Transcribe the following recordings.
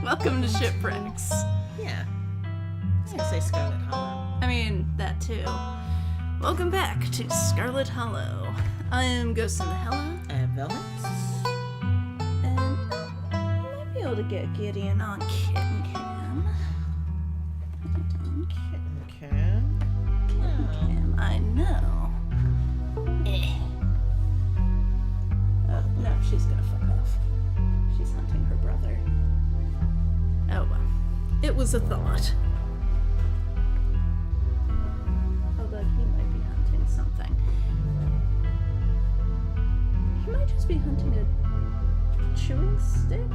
Welcome to Shipwrecks. Yeah. I was gonna say Scarlet Hollow. I mean, that too. Welcome back to Scarlet Hollow. I am Ghost in the Hello. I am Velmax. And I might be able to get Gideon on Kitten Cam. Okay. Kitten Cam, I know. Oh, no, she's gonna fuck off. She's hunting her brother. Oh well. It was a thought. Although he might be hunting something. He might just be hunting a chewing stick?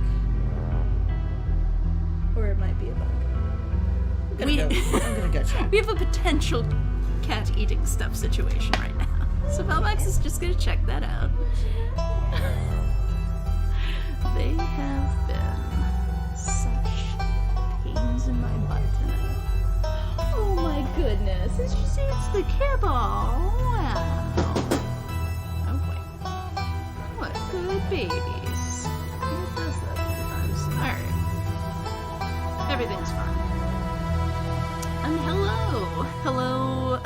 Or it might be a bug. I'm gonna go check. We have a potential cat eating stuff situation right now. So Velmax is just gonna check that out. They have been such pains in my butt tonight. Oh my goodness. It's the kibble. Wow. Oh wait. What good babies. It does that sometimes. Alright. Everything's fine. And hello. Hello,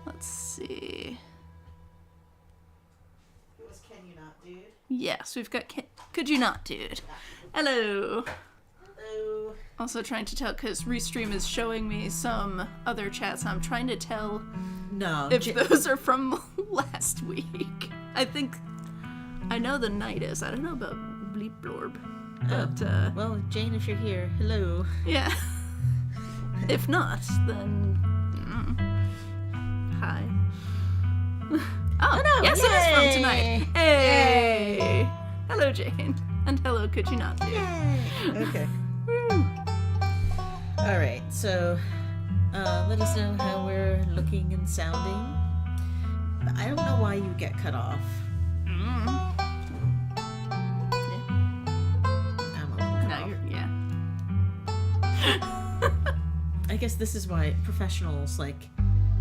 let's see. It was Can You Not, Dude? Yes, we've got Could You Not, Dude? Hello. Hello. Also trying to tell, because Restream is showing me some other chats. I'm trying to tell if those are from last week. I know the night is. I don't know about Bleep Blorb. But, well, Jane, if you're here, hello. yeah. If not, then... hi. Oh, no, yes, yay. it is from tonight. Hey! Hello, Jane. And hello, Could You Not, Dude? Yay. Okay. Woo. Alright, so let us know how we're looking and sounding. But I don't know why you get cut off. Yeah. I'm a little cut Now off. yeah. I guess this is why professionals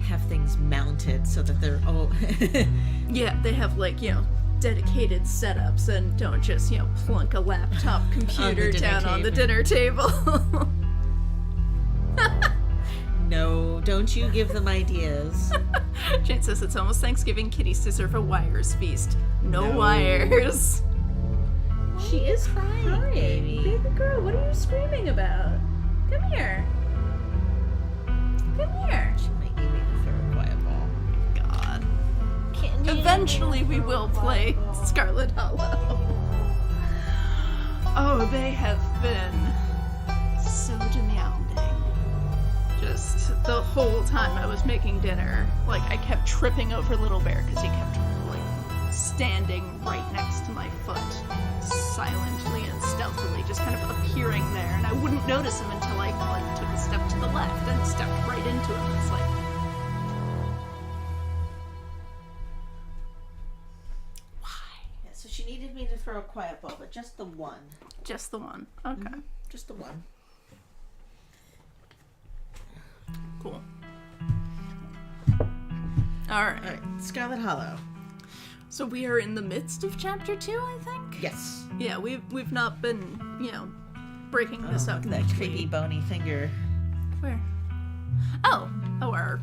have things mounted so that they're all Yeah, they have dedicated setups and don't just, plunk a laptop computer down on the dinner table. No, don't you give them ideas. Jane says it's almost Thanksgiving. Kitties deserve a wires feast. No wires. She is crying, baby girl, what are you screaming about? Come here. Come here. She might give me the throw a quiet ball. God. Eventually we will play Scarlet Hollow. Oh, they have been so demanding. Just the whole time I was making dinner, I kept tripping over Little Bear because he kept standing right next to my foot, silently and stealthily, just kind of appearing there, and I wouldn't notice him until I took a step to the left and stepped right into him. It's why? Yeah, so she needed me to throw a quiet ball, but just the one. Just the one. Okay. Mm-hmm. Just the one. Cool. Alright. Alright, Scarlet Hollow. So we are in the midst of chapter 2, I think? Yes. Yeah, we've not been, breaking this up. Look at that creepy bony finger. Where? Oh, our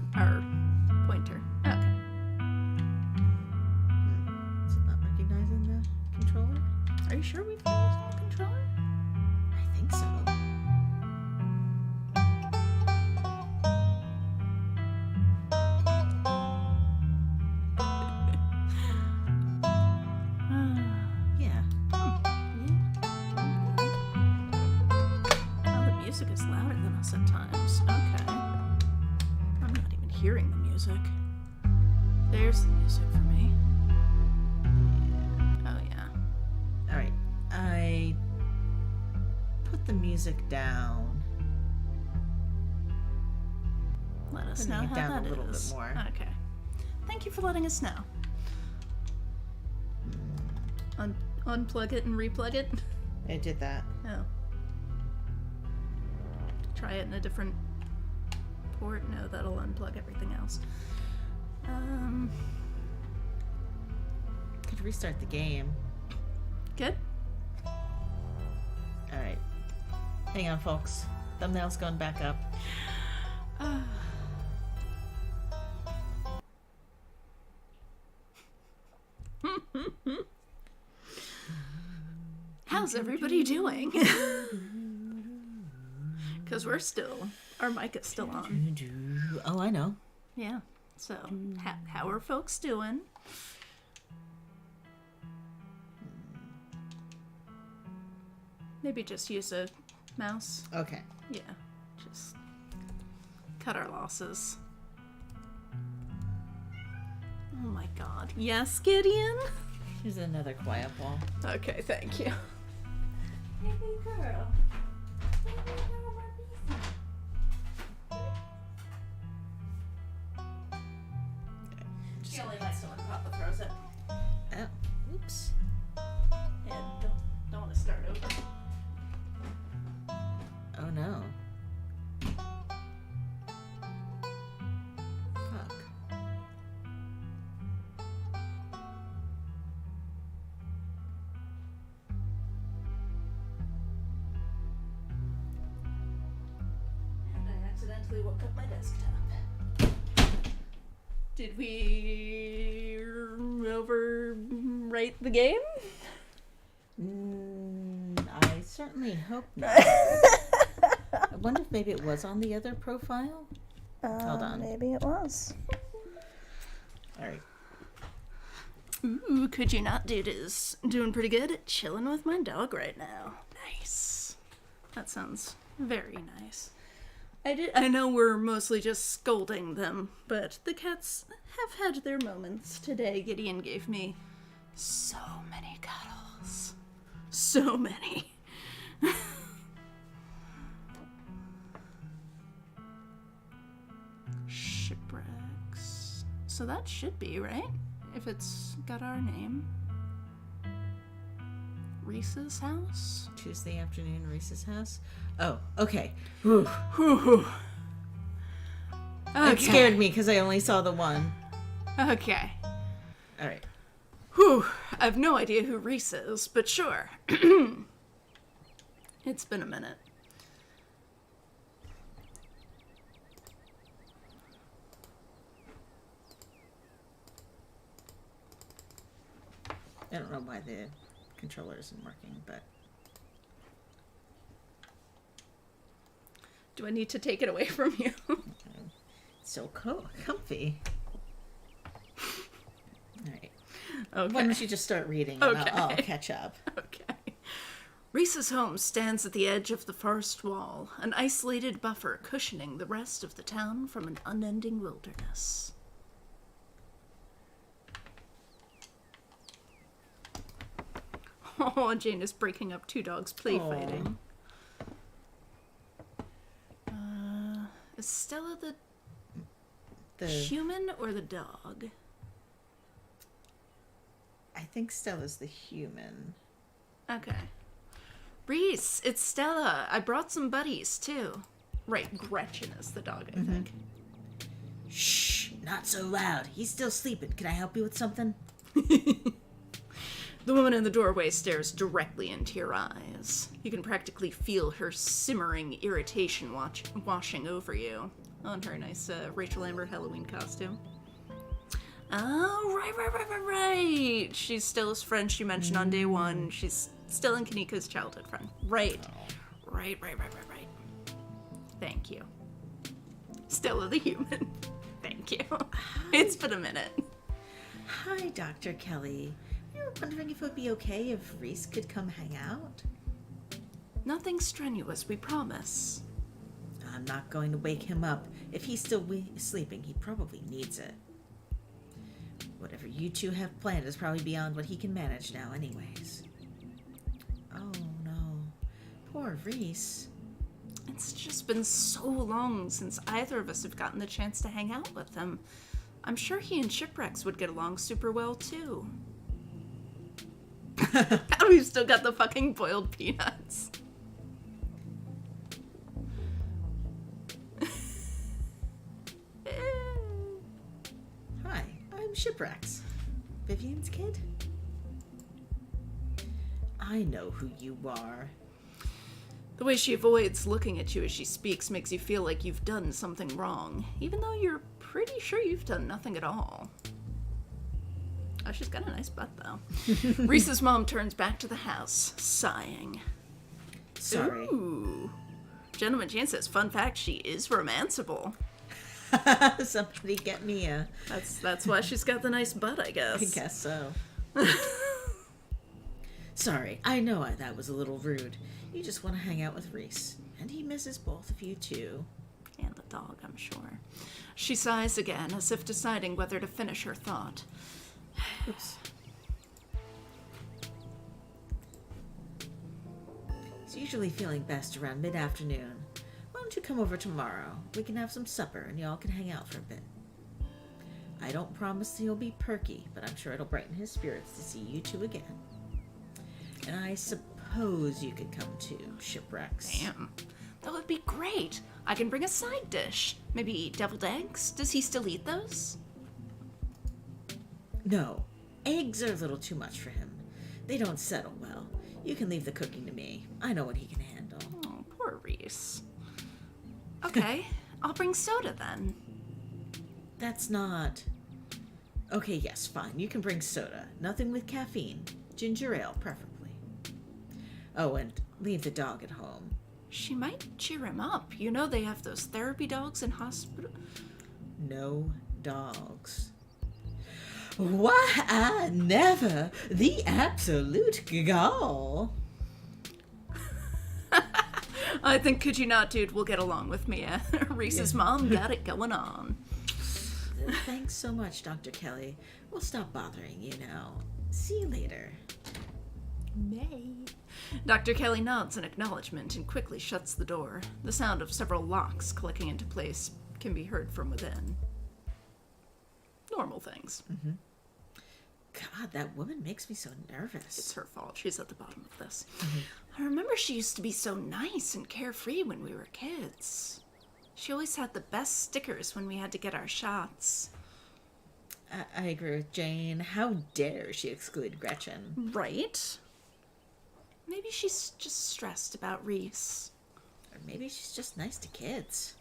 pointer. Okay. Is it not recognizing the controller? Are you sure we've been using the controller? I think so. Yeah. Oh, the music is louder than us at times. Okay. I'm not even hearing the music. There's the music for me. Oh, yeah. Alright. I put the music down. Let us Putting know it how down that a little bit is. more. Okay. Thank you for letting us know. Unplug it and replug it? I did that. Oh. Try it in a different port? No, that'll unplug everything else. Could restart the game. Good? Alright. Hang on, folks. Thumbnail's going back up. How's everybody doing? Because our mic is still on. Oh, I know. Yeah. So, how are folks doing? Maybe just use a mouse. Okay. Yeah. Just cut our losses. Oh my god. Yes, Gideon? Here's another quiet wall. Okay, thank you. Baby girl. She only likes to when Papa throws it. Oh, oops. And don't want to start over. Oh no. Fuck. And I accidentally woke up my desktop. Did we overwrite the game? I certainly hope not. I wonder if maybe it was on the other profile. Hold on. Maybe it was. All right. Ooh, could you not, dude? Is doing pretty good. Chilling with my dog right now. Nice. That sounds very nice. I know we're mostly just scolding them, but the cats have had their moments. Today, Gideon gave me so many cuddles. So many. Shipwrecks. So that should be, right? If it's got our name. Reese's house? Tuesday afternoon, Reese's house. Oh, okay. Whew. It scared me because I only saw the one. Okay. All right. Whew. I have no idea who Reese is, but sure. It's been a minute. I don't know why the controller isn't working, but... Do I need to take it away from you? It's so comfy. All right. Okay. Why don't you just start reading and I'll catch up. Okay. Reese's home stands at the edge of the forest wall, an isolated buffer cushioning the rest of the town from an unending wilderness. Oh, Jane is breaking up two dogs play fighting. Is Stella the human or the dog? I think Stella's the human. Okay. Reese, it's Stella. I brought some buddies, too. Right, Gretchen is the dog, I think. Shh, not so loud. He's still sleeping. Can I help you with something? The woman in the doorway stares directly into your eyes. You can practically feel her simmering irritation washing over you. Oh, and her nice Rachel Amber Halloween costume. Oh, right. She's Stella's friend she mentioned on day one. She's still in Kanika's childhood friend. Right. Right. Thank you. Stella the human. Thank you. It's been a minute. Hi, Dr. Kelly. We were wondering if it would be okay if Reese could come hang out. Nothing strenuous, we promise. I'm not going to wake him up. If he's still sleeping, he probably needs it. Whatever you two have planned is probably beyond what he can manage now anyways. Oh no. Poor Reese. It's just been so long since either of us have gotten the chance to hang out with him. I'm sure he and Shipwrecks would get along super well too. We've still got the fucking boiled peanuts. Hi, I'm Shipwrecks. Vivian's kid? I know who you are. The way she avoids looking at you as she speaks makes you feel like you've done something wrong, even though you're pretty sure you've done nothing at all. Oh, she's got a nice butt, though. Reese's mom turns back to the house, sighing. Sorry. Ooh. Gentleman Jane says, fun fact, she is romanceable. Somebody get me a... That's why she's got the nice butt, I guess. I guess so. Sorry, I know that was a little rude. You just want to hang out with Reese. And he misses both of you, too. And the dog, I'm sure. She sighs again, as if deciding whether to finish her thought. Oops. He's usually feeling best around mid-afternoon. Why don't you come over tomorrow? We can have some supper and y'all can hang out for a bit. I don't promise he'll be perky, but I'm sure it'll brighten his spirits to see you two again. And I suppose you could come too, Shipwrecks. Damn. That would be great. I can bring a side dish. Maybe deviled eggs? Does he still eat those? No, eggs are a little too much for him. They don't settle well. You can leave the cooking to me. I know what he can handle. Oh, poor Reese. Okay, I'll bring soda then. That's not... Okay, yes, fine. You can bring soda. Nothing with caffeine. Ginger ale, preferably. Oh, and leave the dog at home. She might cheer him up. You know they have those therapy dogs in hospital. No dogs. Why, never. The absolute gall. I think Could You Not Dude will get along with Mia. Reese's mom got it going on. Thanks so much, Dr. Kelly. We'll stop bothering you now. See you later. May. Dr. Kelly nods in acknowledgement and quickly shuts the door. The sound of several locks clicking into place can be heard from within. Normal things. Mm-hmm. God, that woman makes me so nervous. It's her fault. She's at the bottom of this. Mm-hmm. I remember she used to be so nice and carefree when we were kids. She always had the best stickers when we had to get our shots. I agree with Jane. How dare she exclude Gretchen? Right? Maybe she's just stressed about Reese. Or maybe she's just nice to kids.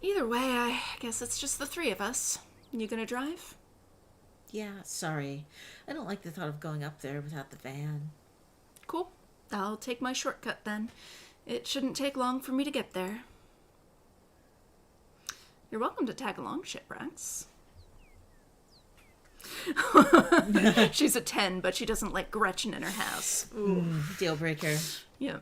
Either way, I guess it's just the three of us. You gonna drive? Yeah, sorry. I don't like the thought of going up there without the van. Cool. I'll take my shortcut then. It shouldn't take long for me to get there. You're welcome to tag along, Shipwrecks. She's a 10, but she doesn't like Gretchen in her house. Deal breaker. Yeah.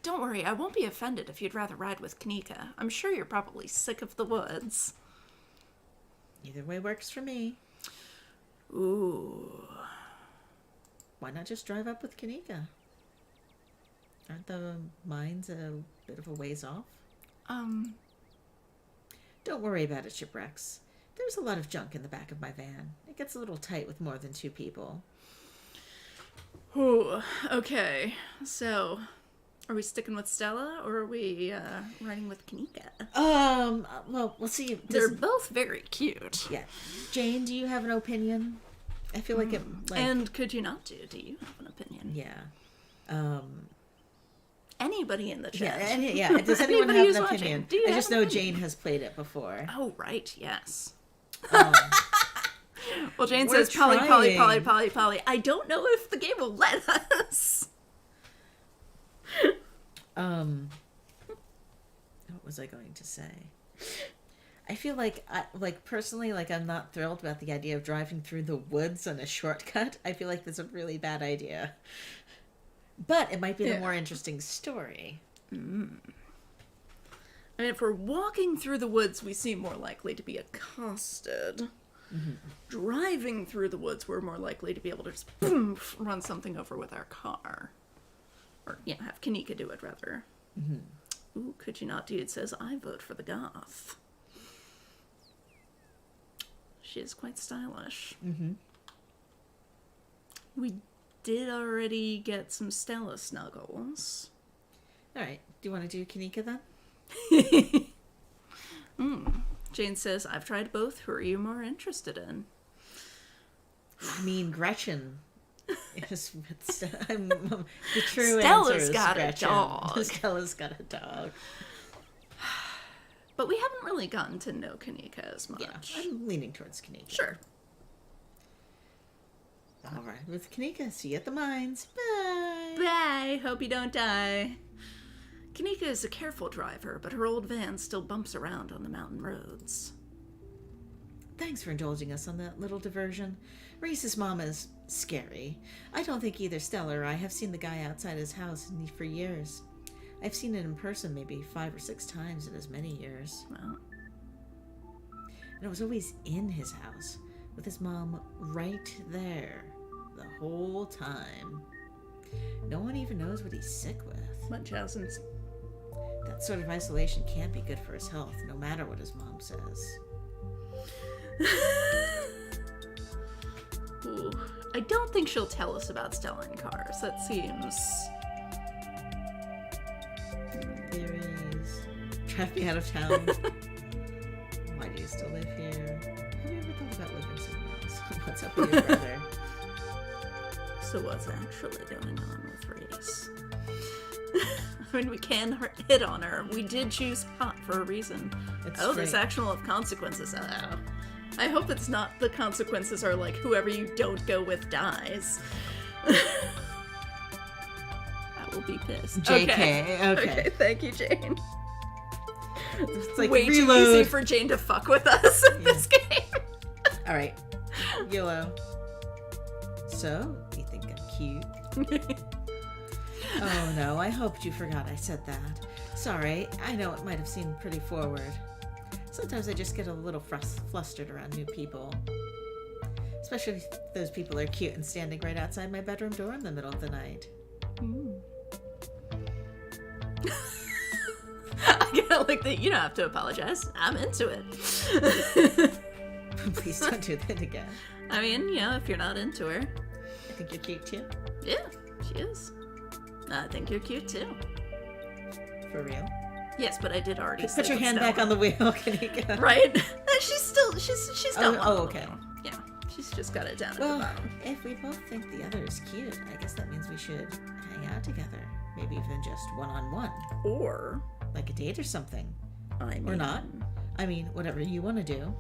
Don't worry, I won't be offended if you'd rather ride with Kanika. I'm sure you're probably sick of the woods. Either way works for me. Ooh. Why not just drive up with Kanika? Aren't the mines a bit of a ways off? Don't worry about it, Shipwrecks. There's a lot of junk in the back of my van. It gets a little tight with more than 2 people. Ooh, okay. So, are we sticking with Stella, or are we riding with Kanika? Well, we'll see. They're both very cute. Yeah. Jane, do you have an opinion? I feel like it... And Could You Not Do you have an opinion? Yeah. Anybody in the chat? Yeah. Does anyone have an opinion? I just know opinion? Jane has played it before. Oh, right, yes. Um, Well, Jane We're says, Polly. trying. I don't know if the game will let us. What was I going to say? I feel like, personally, I'm not thrilled about the idea of driving through the woods on a shortcut. I feel like that's a really bad idea. But it might be the more interesting story. I mean, if we're walking through the woods, we seem more likely to be accosted. Mm-hmm. Driving through the woods, we're more likely to be able to just boom, run something over with our car. Or, have Kanika do it, rather. Mm-hmm. Ooh, Could You Not Do It says, I vote for the goth. She is quite stylish. Mm-hmm. We did already get some Stella snuggles. All right. Do you want to do Kanika then? Jane says, I've tried both. Who are you more interested in? I mean, Gretchen Yes, I'm, the true Stella's answer is got a Gretchen. dog. Stella's got a dog. But we haven't really gotten to know Kanika as much. Yeah, I'm leaning towards Kanika. Sure. All right, with Kanika, see you at the mines. Bye. Bye. Hope you don't die. Kanika is a careful driver, but her old van still bumps around on the mountain roads. Thanks for indulging us on that little diversion. Reese's mom is scary. I don't think either Stella or I have seen the guy outside his house for years. I've seen it in person maybe 5 or 6 times in as many years. Well, And it was always in his house, with his mom right there the whole time. No one even knows what he's sick with. Munchausen's. That sort of isolation can't be good for his health, no matter what his mom says. Ooh. I don't think she'll tell us about Stella and cars. That seems... Theories. Drive me out of town. Why do you still live here? Have you ever thought about living somewhere else? What's up with your brother? So what's actually going on with Reese? I mean, we can hit on her. We did choose hot for a reason. It's This action will have consequences. Oh. I hope it's not the consequences are like whoever you don't go with dies. I will be pissed. JK, okay. Thank you, Jane. It's like way reload. too easy for Jane to fuck with us in this game. Alright. YOLO. So, you think I'm cute? Oh no, I hoped you forgot I said that. Sorry, I know it might have seemed pretty forward. Sometimes I just get a little flustered around new people. Especially if those people are cute and standing right outside my bedroom door in the middle of the night. I kinda like that. You don't have to apologize. I'm into it. Please don't do that again. I mean, if you're not into her. I think you're cute too. Yeah, she is. I think you're cute too. For real. Yes, but I did already Put your hand back on the wheel, Kanika. Right? She's got one. Okay. Yeah, she's just got it down at Well, the bottom. if we both think the other is cute, I guess that means we should hang out together. Maybe even just one-on-one. Or, Like a date or something. I mean... Or not. I mean, whatever you want to do.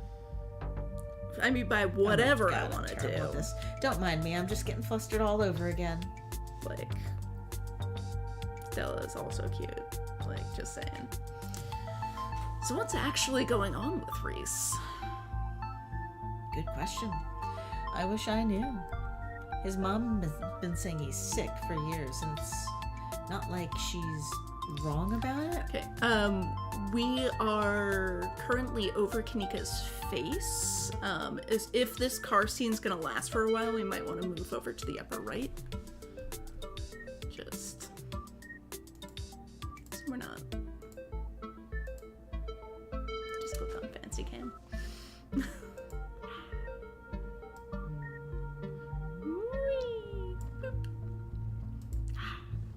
I mean, by whatever I God, want I'm to terrible do. at this. Don't mind me, I'm just getting flustered all over again. Like, Stella is also cute. Like, just saying. So what's actually going on with Reese? Good question. I wish I knew. His mom has been saying he's sick for years, and it's not like she's wrong about it. Okay, we are currently over Kanika's face. If this car scene's gonna last for a while, we might want to move over to the upper right. Just... so we're not... just click on fancy cam.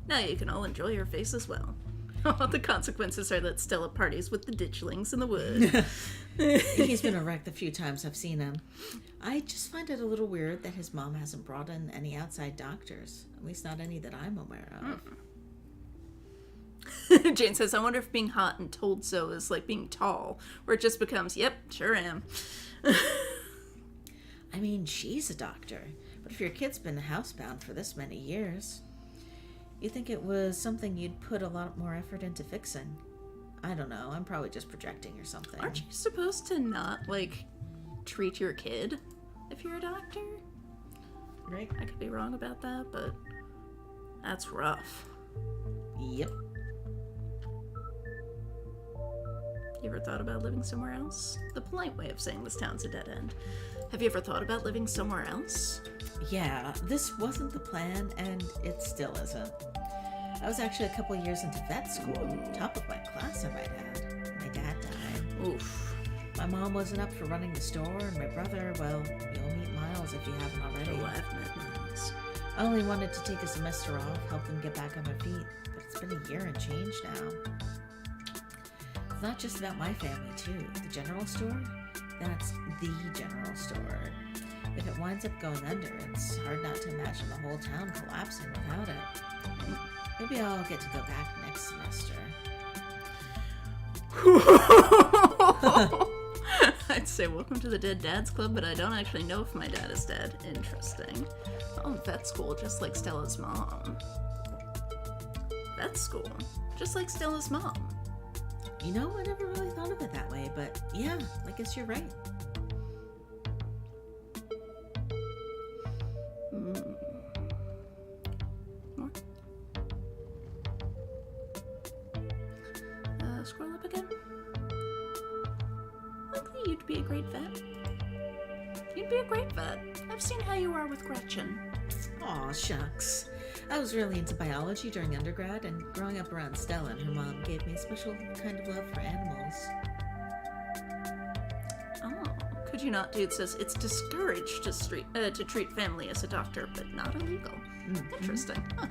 Now you can all enjoy your face as well. The consequences are that Stella parties with the ditchlings in the wood. He's been a wreck the few times I've seen him. I just find it a little weird that his mom hasn't brought in any outside doctors. At least not any that I'm aware of. Jane says, I wonder if being hot and told so is like being tall, where it just becomes, yep, sure am. I mean, she's a doctor, but if your kid's been housebound for this many years, you'd think it was something you'd put a lot more effort into fixing. I don't know, I'm probably just projecting or something. Aren't you supposed to not, like, treat your kid if you're a doctor? Right? I could be wrong about that, but that's rough. Yep. You ever thought about living somewhere else? The polite way of saying this town's a dead end. Have you ever thought about living somewhere else? Yeah, this wasn't the plan, and it still isn't. I was actually a couple years into vet school, top of my class I might add. My dad died. Oof. My mom wasn't up for running the store, and my brother, well, you'll meet Miles if you haven't already. Oh, I've met Miles. I only wanted to take a semester off, help them get back on their feet, but it's been a year and change now. It's not just about my family, too. The general store? That's the general store. If it winds up going under, it's hard not to imagine the whole town collapsing without it. Maybe I'll get to go back next semester. I'd say welcome to the Dead Dads Club, but I don't actually know if my dad is dead. Interesting. Oh, vet school, just like Stella's mom. Vet school, just like Stella's mom. You know, I never really thought of it that way, but yeah, I guess you're right. More? Scroll up again. Likely you'd be a great vet. You'd be a great vet. I've seen how you are with Gretchen. Aw, shucks. I was really into biology during undergrad, and growing up around Stella and her mom gave me a special kind of love for animals. Oh, could you not? Dude says it's discouraged to treat family as a doctor, but not illegal. Mm-hmm. Interesting. Huh.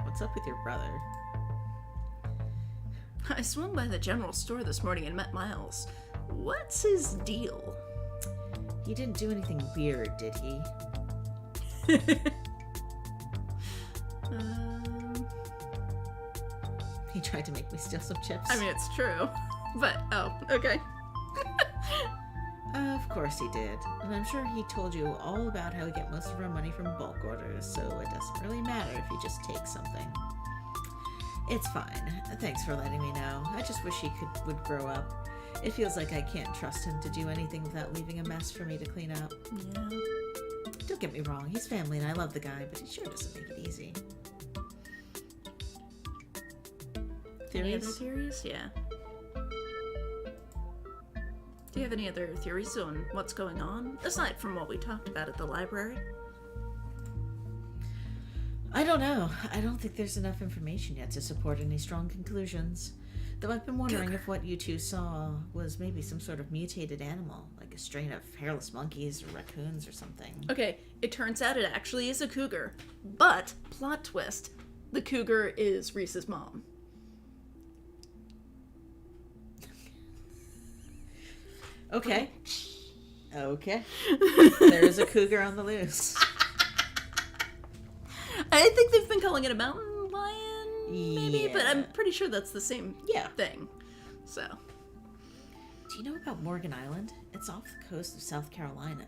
What's up with your brother? I swung by the general store this morning and met Miles. What's his deal? He didn't do anything weird, did he? He tried to make me steal some chips. I mean, it's true. But, oh, okay. Of course he did. And I'm sure he told you all about how we get most of our money from bulk orders, so it doesn't really matter if you just take something. It's fine. Thanks for letting me know. I just wish he would grow up. It feels like I can't trust him to do anything without leaving a mess for me to clean up. Yeah. Don't get me wrong, he's family and I love the guy, but he sure doesn't make it easy. Any other Theories? theories? Yeah. Do you have any other theories on what's going on, aside from what we talked about at the library? I don't know. I don't think there's enough information yet to support any strong conclusions. Though I've been wondering if what you two saw was maybe some sort of mutated animal, like a strain of hairless monkeys or raccoons or something. Okay, it turns out it actually is a cougar. But, plot twist, the cougar is Reese's mom. Okay. Okay. There's a cougar on the loose. I think they've been calling it a mountain lion, maybe, but I'm Yeah. pretty sure that's the same thing. So. Do you know about Morgan Island? It's off the coast of South Carolina,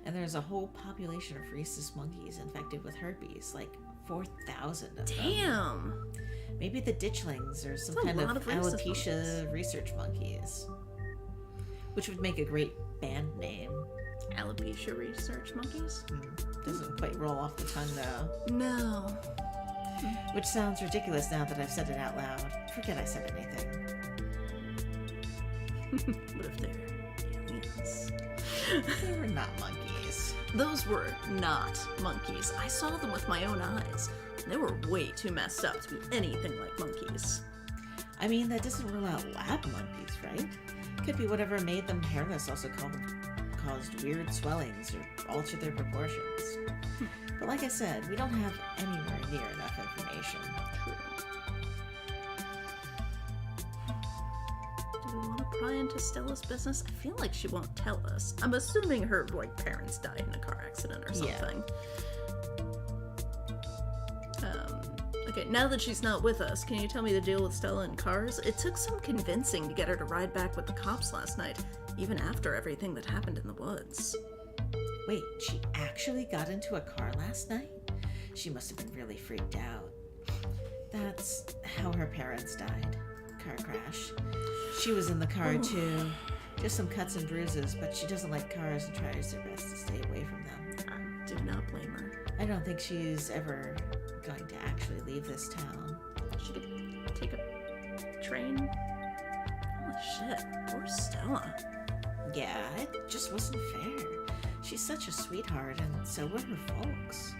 and there's a whole population of rhesus monkeys infected with herpes, like 4,000 of them. Damn! Maybe the ditchlings or some That's a kind lot of of rhesus alopecia research monkeys. Which would make a great band name. Alopecia research monkeys? Doesn't quite roll off the tongue, though. No. Which sounds ridiculous now that I've said it out loud. Forget I said anything. What if they're aliens? They were not monkeys. Those were not monkeys. I saw them with my own eyes. They were way too messed up to be anything like monkeys. I mean, that doesn't rule out lab monkeys, right? Could be whatever made them hairless also caused weird swellings or altered their proportions. But like I said, we don't have anywhere near enough information. Do we want to pry into Stella's business? I feel like she won't tell us. I'm assuming her parents died in a car accident or something. Okay, now that she's not with us, can you tell me the deal with Stella and cars? It took some convincing to get her to ride back with the cops last night, even after everything that happened in the woods. Wait, she actually got into a car last night? She must have been really freaked out. That's how her parents died. Car crash. She was in the car too. Just some cuts and bruises, but she doesn't like cars and tries her best to stay away from them. I do not blame her. I don't think she's ever going to actually leave this town. She could take a train. Holy shit, poor Stella. Yeah, it just wasn't fair. She's such a sweetheart, and so were her folks.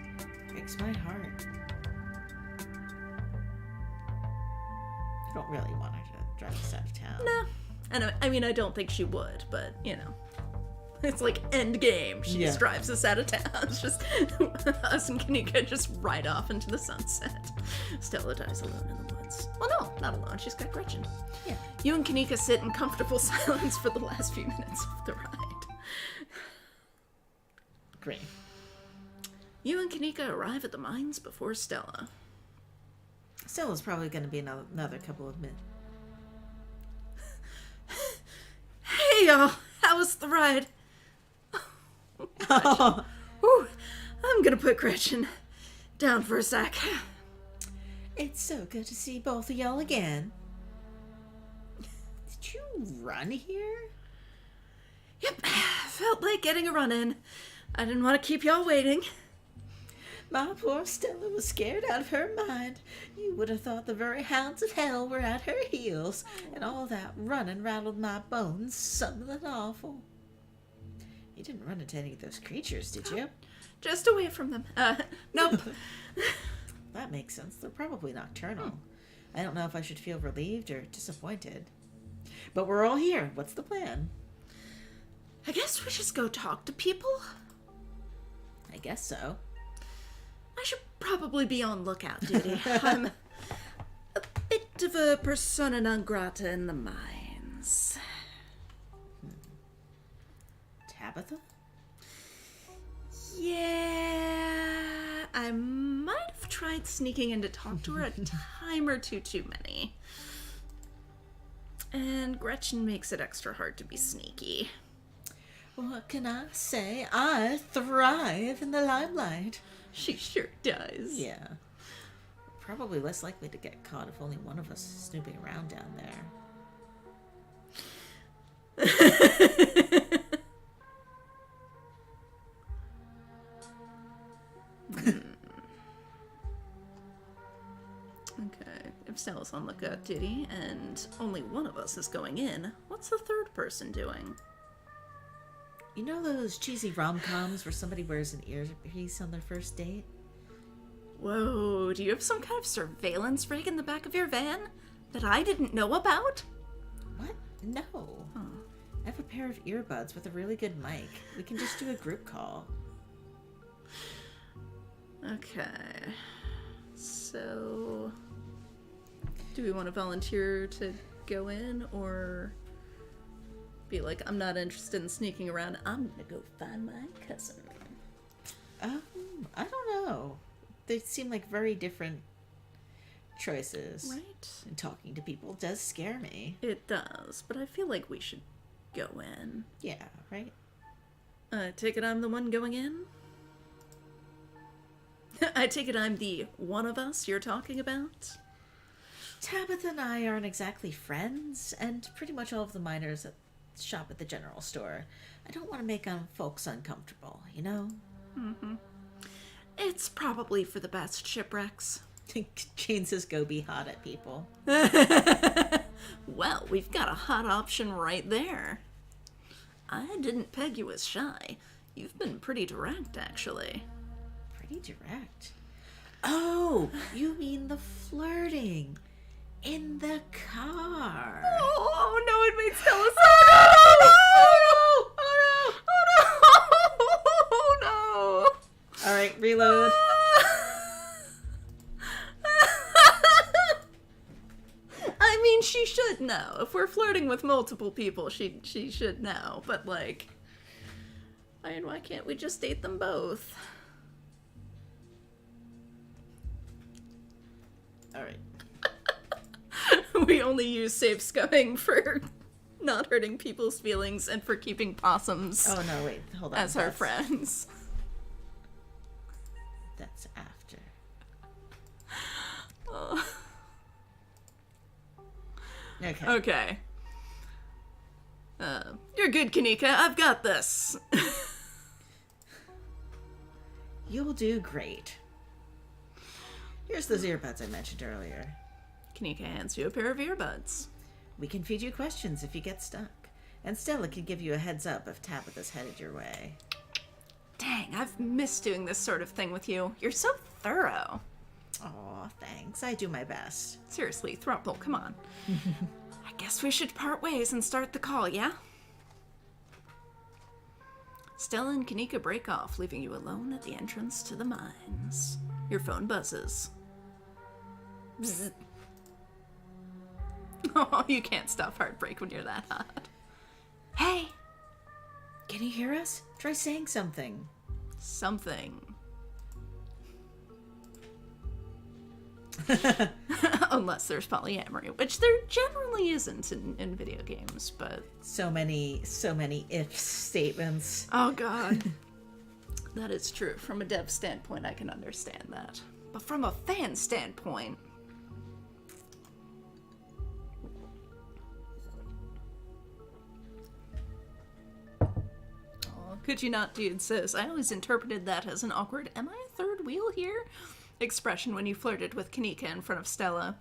Breaks my heart. I don't really want her to drive us out of town. No. And I mean, I don't think she would, but, you know. It's like end game. She just drives us out of town. It's just us and Kanika just ride off into the sunset. Stella dies alone in the woods. Well, no, not alone. She's got Gretchen. Yeah. You and Kanika sit in comfortable silence for the last few minutes of the ride. Great. You and Kanika arrive at the mines before Stella. Stella's probably going to be another couple of minutes. Hey, y'all. How was the ride? Oh. Whew. I'm gonna put Gretchen down for a sec. It's so good to see both of y'all again. Did you run here? Yep, felt like getting a run in. I didn't want to keep y'all waiting. My poor Stella was scared out of her mind. You would have thought the very hounds of hell were at her heels, and all that running rattled my bones something awful. You didn't run into any of those creatures, did you? Just away from them. Nope. That makes sense. They're probably nocturnal. I don't know if I should feel relieved or disappointed. But we're all here. What's the plan? I guess we just go talk to people. I guess so. I should probably be on lookout duty. I'm a bit of a persona non grata in the mines. Tabitha? Yeah, I might have tried sneaking in to talk to her a time or two too many. And Gretchen makes it extra hard to be sneaky. What can I say? I thrive in the limelight. She sure does. Yeah. Probably less likely to get caught if only one of us is snooping around down there. Okay, if Stella's on lookout duty and only one of us is going in, what's the third person doing? You know those cheesy rom-coms where somebody wears an earpiece on their first date? Whoa, do you have some kind of surveillance rig in the back of your van that I didn't know about? What? No. Huh. I have a pair of earbuds with a really good mic. We can just do a group call. Okay. So, do we want to volunteer to go in or be like, I'm not interested in sneaking around. I'm gonna go find my cousin. I don't know. They seem like very different choices. Right? And talking to people does scare me. It does, but I feel like we should go in. Yeah, right? Take it I'm the one going in? I take it I'm the one of us you're talking about? Tabitha and I aren't exactly friends, and pretty much all of the miners that shop at the general store. I don't want to make folks uncomfortable, you know? Mm-hmm. It's probably for the best, shipwrecks. Jane says go be hot at people. Well, we've got a hot option right there. I didn't peg you as shy. You've been pretty direct, actually. Pretty direct? Oh, you mean the flirting. In the car. Oh no, it made Stella so Oh no! All right, reload. I mean, she should know. If we're flirting with multiple people, she should know. But like, why can't we just date them both? All right. We only use safe scumming for not hurting people's feelings and for keeping possums Oh no, wait, hold on. as our friends. That's after. Oh. Okay. Okay. You're good, Kanika. I've got this. You'll do great. Here's those earbuds I mentioned earlier. Kanika hands you a pair of earbuds. We can feed you questions if you get stuck. And Stella can give you a heads up if Tabitha's headed your way. Dang, I've missed doing this sort of thing with you. You're so thorough. Aw, thanks. I do my best. Seriously, Thruple, come on. I guess we should part ways and start the call, yeah? Stella and Kanika break off, leaving you alone at the entrance to the mines. Your phone buzzes. Bzz. Oh, you can't stop heartbreak when you're that hot. Hey! Can you hear us? Try saying something. something. Unless there's polyamory, which there generally isn't in video games, but... So many if statements. Oh god. That is true. From a dev standpoint, I can understand that. But from a fan standpoint... Oh, could you not, dude says, I always interpreted that as an awkward, am I a third wheel here? Expression when you flirted with Kanika in front of Stella.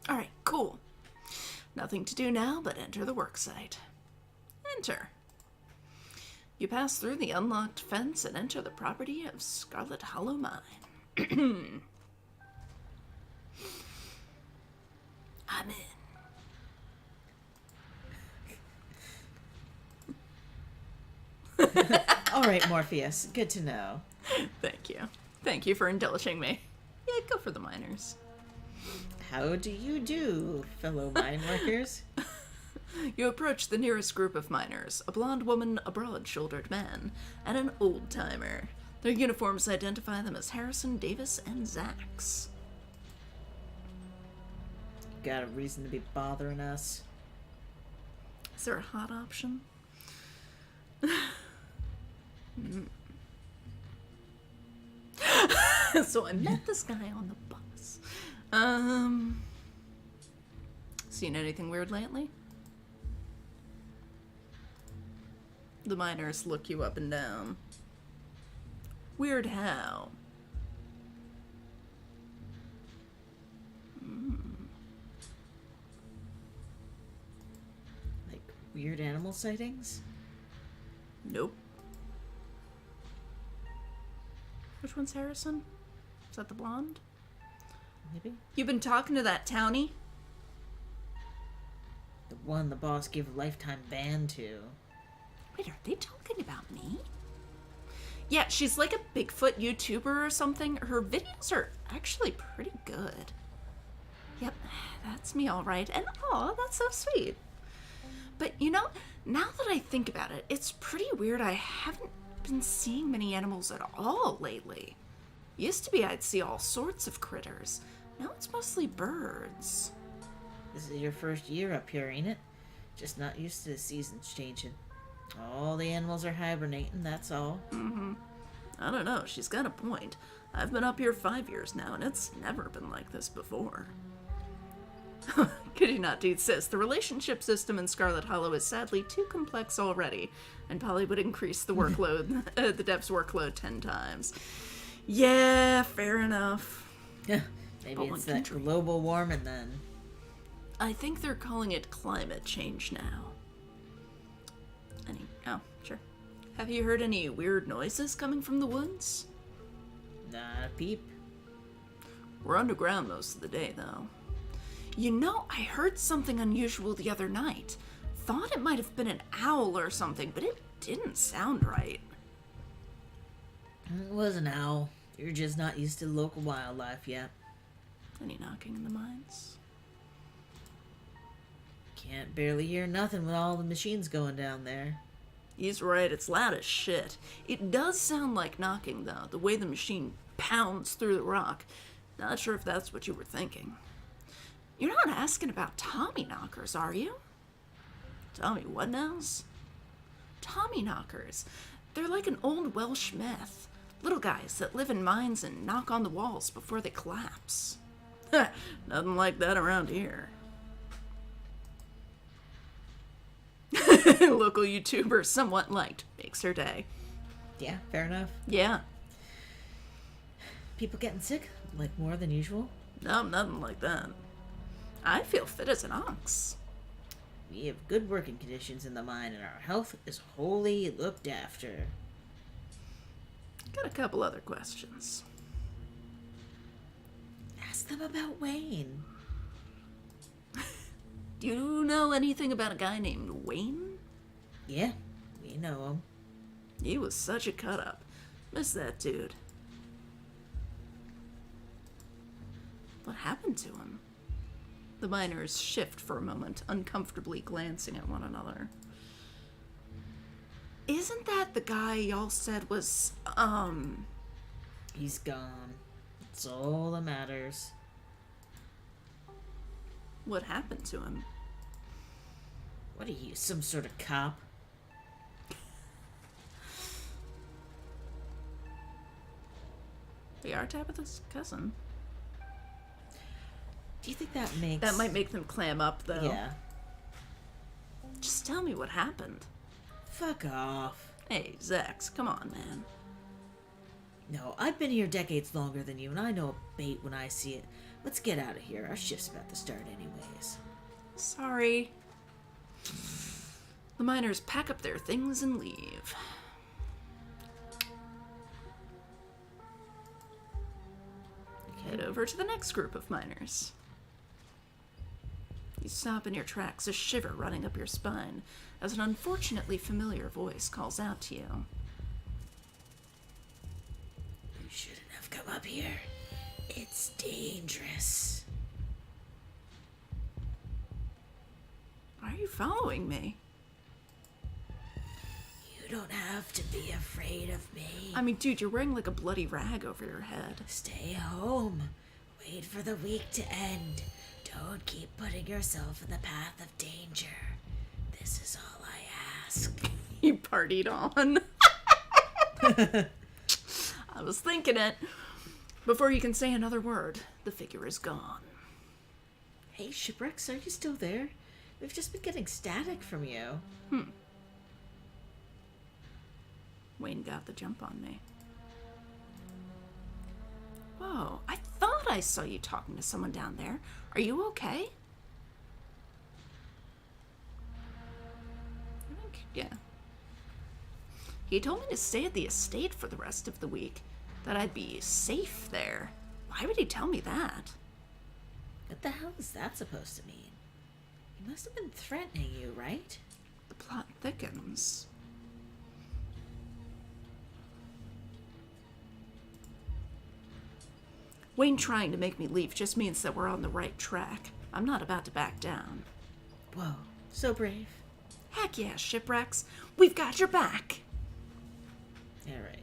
Alright, cool. Nothing to do now but enter the worksite. Enter. You pass through the unlocked fence and enter the property of Scarlet Hollow Mine. I'm in. All right, Morpheus. Good to know. Thank you. Thank you for indulging me. Yeah, go for the miners. How do you do, fellow mine workers? You approach the nearest group of miners, a blonde woman, a broad-shouldered man, and an old-timer. Their uniforms identify them as Harrison, Davis, and Zax. Got a reason to be bothering us. Is there a hot option? So I met this guy on the bus. Seen anything weird lately? The miners look you up and down. Weird how? Like weird animal sightings? Nope. Which one's Harrison? Is that the blonde? Maybe. You been talking to that townie? The one the boss gave a lifetime ban to. Wait, are they talking about me? Yeah, she's like a Bigfoot YouTuber or something. Her videos are actually pretty good. Yep, that's me all right. And aw, that's so sweet. But you know, now that I think about it, it's pretty weird I haven't been seeing many animals at all lately. Used to be I'd see all sorts of critters. Now it's mostly birds. This is your first year up here, ain't it? Just not used to the seasons changing. All the animals are hibernating, that's all. I don't know, she's got a point. I've been up here 5 years now, and it's never been like this before. Could you not, dude says, the relationship system in Scarlet Hollow is sadly too complex already, and probably would increase the workload, the dev's workload 10 times. Yeah, fair enough. Maybe it's that global warming then. I think they're calling it climate change now. Oh, sure. Have you heard any weird noises coming from the woods? Not a peep. We're underground most of the day, though. You know, I heard something unusual the other night. Thought it might have been an owl or something, but it didn't sound right. It was an owl. You're just not used to local wildlife yet. Any knocking in the mines? Can't barely hear nothing with all the machines going down there. He's right, it's loud as shit. It does sound like knocking, though, the way the machine pounds through the rock. Not sure if that's what you were thinking. You're not asking about Tommy knockers, are you? Tommy what nows? Tommy knockers. They're like an old Welsh myth. Little guys that live in mines and knock on the walls before they collapse. Nothing like that around here. Local YouTuber somewhat liked. Makes her day. Yeah, fair enough. Yeah. People getting sick? Like more than usual? No, nothing like that. I feel fit as an ox. We have good working conditions in the mine and our health is wholly looked after. Got a couple other questions. Ask them about Wayne. Do you know anything about a guy named Wayne? Yeah, we know him. He was such a cut-up. Miss that dude. What happened to him? The miners shift for a moment, uncomfortably glancing at one another. Isn't that the guy y'all said was, He's gone. That's all that matters. What happened to him? What are you, some sort of cop? They are Tabitha's cousin. Do you think that makes... That might make them clam up, though. Yeah. Just tell me what happened. Fuck off. Hey, Zex, come on, man. No, I've been here decades longer than you, and I know a bait when I see it. Let's get out of here. Our shift's about to start anyways. Sorry. The miners pack up their things and leave. Head over to the next group of miners. You stop in your tracks, a shiver running up your spine, as an unfortunately familiar voice calls out to you. You shouldn't have come up here. It's dangerous. Why are you following me? You don't have to be afraid of me. I mean, dude, you're wearing like a bloody rag over your head. Stay home. Wait for the week to end. Don't keep putting yourself in the path of danger. This is all I ask. You partied on. I was thinking it. Before you can say another word, the figure is gone. Hey, Shipwrecks, are you still there? We've just been getting static from you. Wayne got the jump on me. Whoa, I thought I saw you talking to someone down there. Are you okay? I think, yeah. He told me to stay at the estate for the rest of the week, that I'd be safe there. Why would he tell me that? What the hell is that supposed to mean? He must have been threatening you, right? The plot thickens. Wayne trying to make me leave just means that we're on the right track. I'm not about to back down. Whoa, so brave. Heck yeah, Shipwrecks. We've got your back. Alright.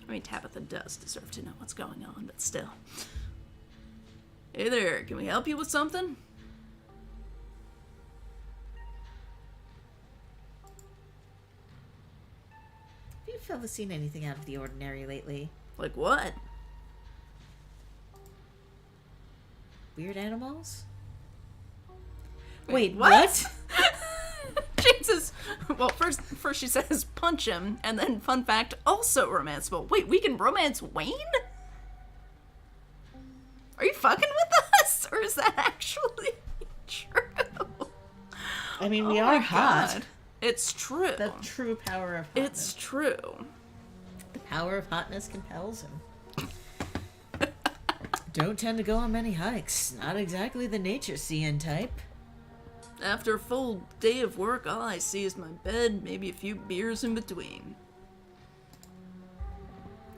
I mean, Tabitha does deserve to know what's going on, but still. Hey there, can we help you with something? Have you fellas seen anything out of the ordinary lately? Like what? Weird animals? Wait, what? Jane says, well, first she says punch him, and then fun fact, also romanceable. Wait, we can romance Wayne? Are you fucking with us? Or is that actually true? I mean, we Oh are my hot. God. It's true. The true power of hotness. It's true. The power of hotness compels him. Don't tend to go on many hikes. Not exactly the nature-seeing type. After a full day of work, all I see is my bed, maybe a few beers in between.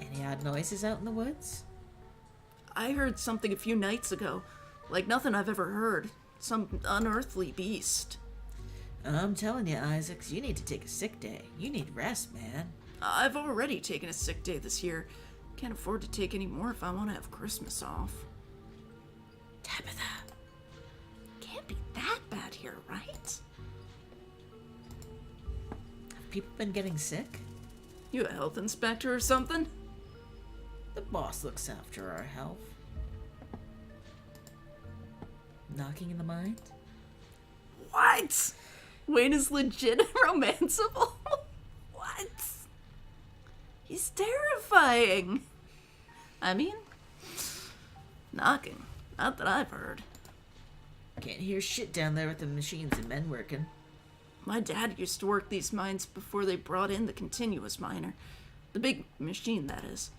Any odd noises out in the woods? I heard something a few nights ago, like nothing I've ever heard. Some unearthly beast. I'm telling you, Isaacs, you need to take a sick day. You need rest, man. I've already taken a sick day this year. Can't afford to take any more if I want to have Christmas off. Tabitha. Can't be that bad here, right? Have people been getting sick? You a health inspector or something? The boss looks after our health. Knocking in the mind? What? Wayne is legit romanceable? What? He's terrifying. I mean, knocking. Not that I've heard. Can't hear shit down there with the machines and men working. My dad used to work these mines before they brought in the continuous miner. The big machine, that is.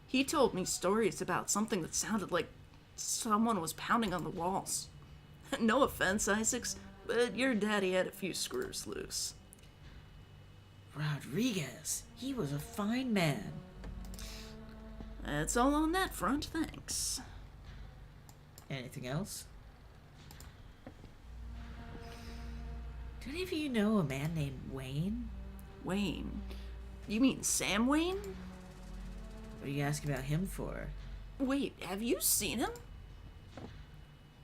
He told me stories about something that sounded like someone was pounding on the walls. No offense, Isaacs, but your daddy had a few screws loose. Rodriguez. He was a fine man. That's all on that front, thanks. Anything else? Do any of you know a man named Wayne? Wayne? You mean Sam Wayne? What are you asking about him for? Wait, have you seen him?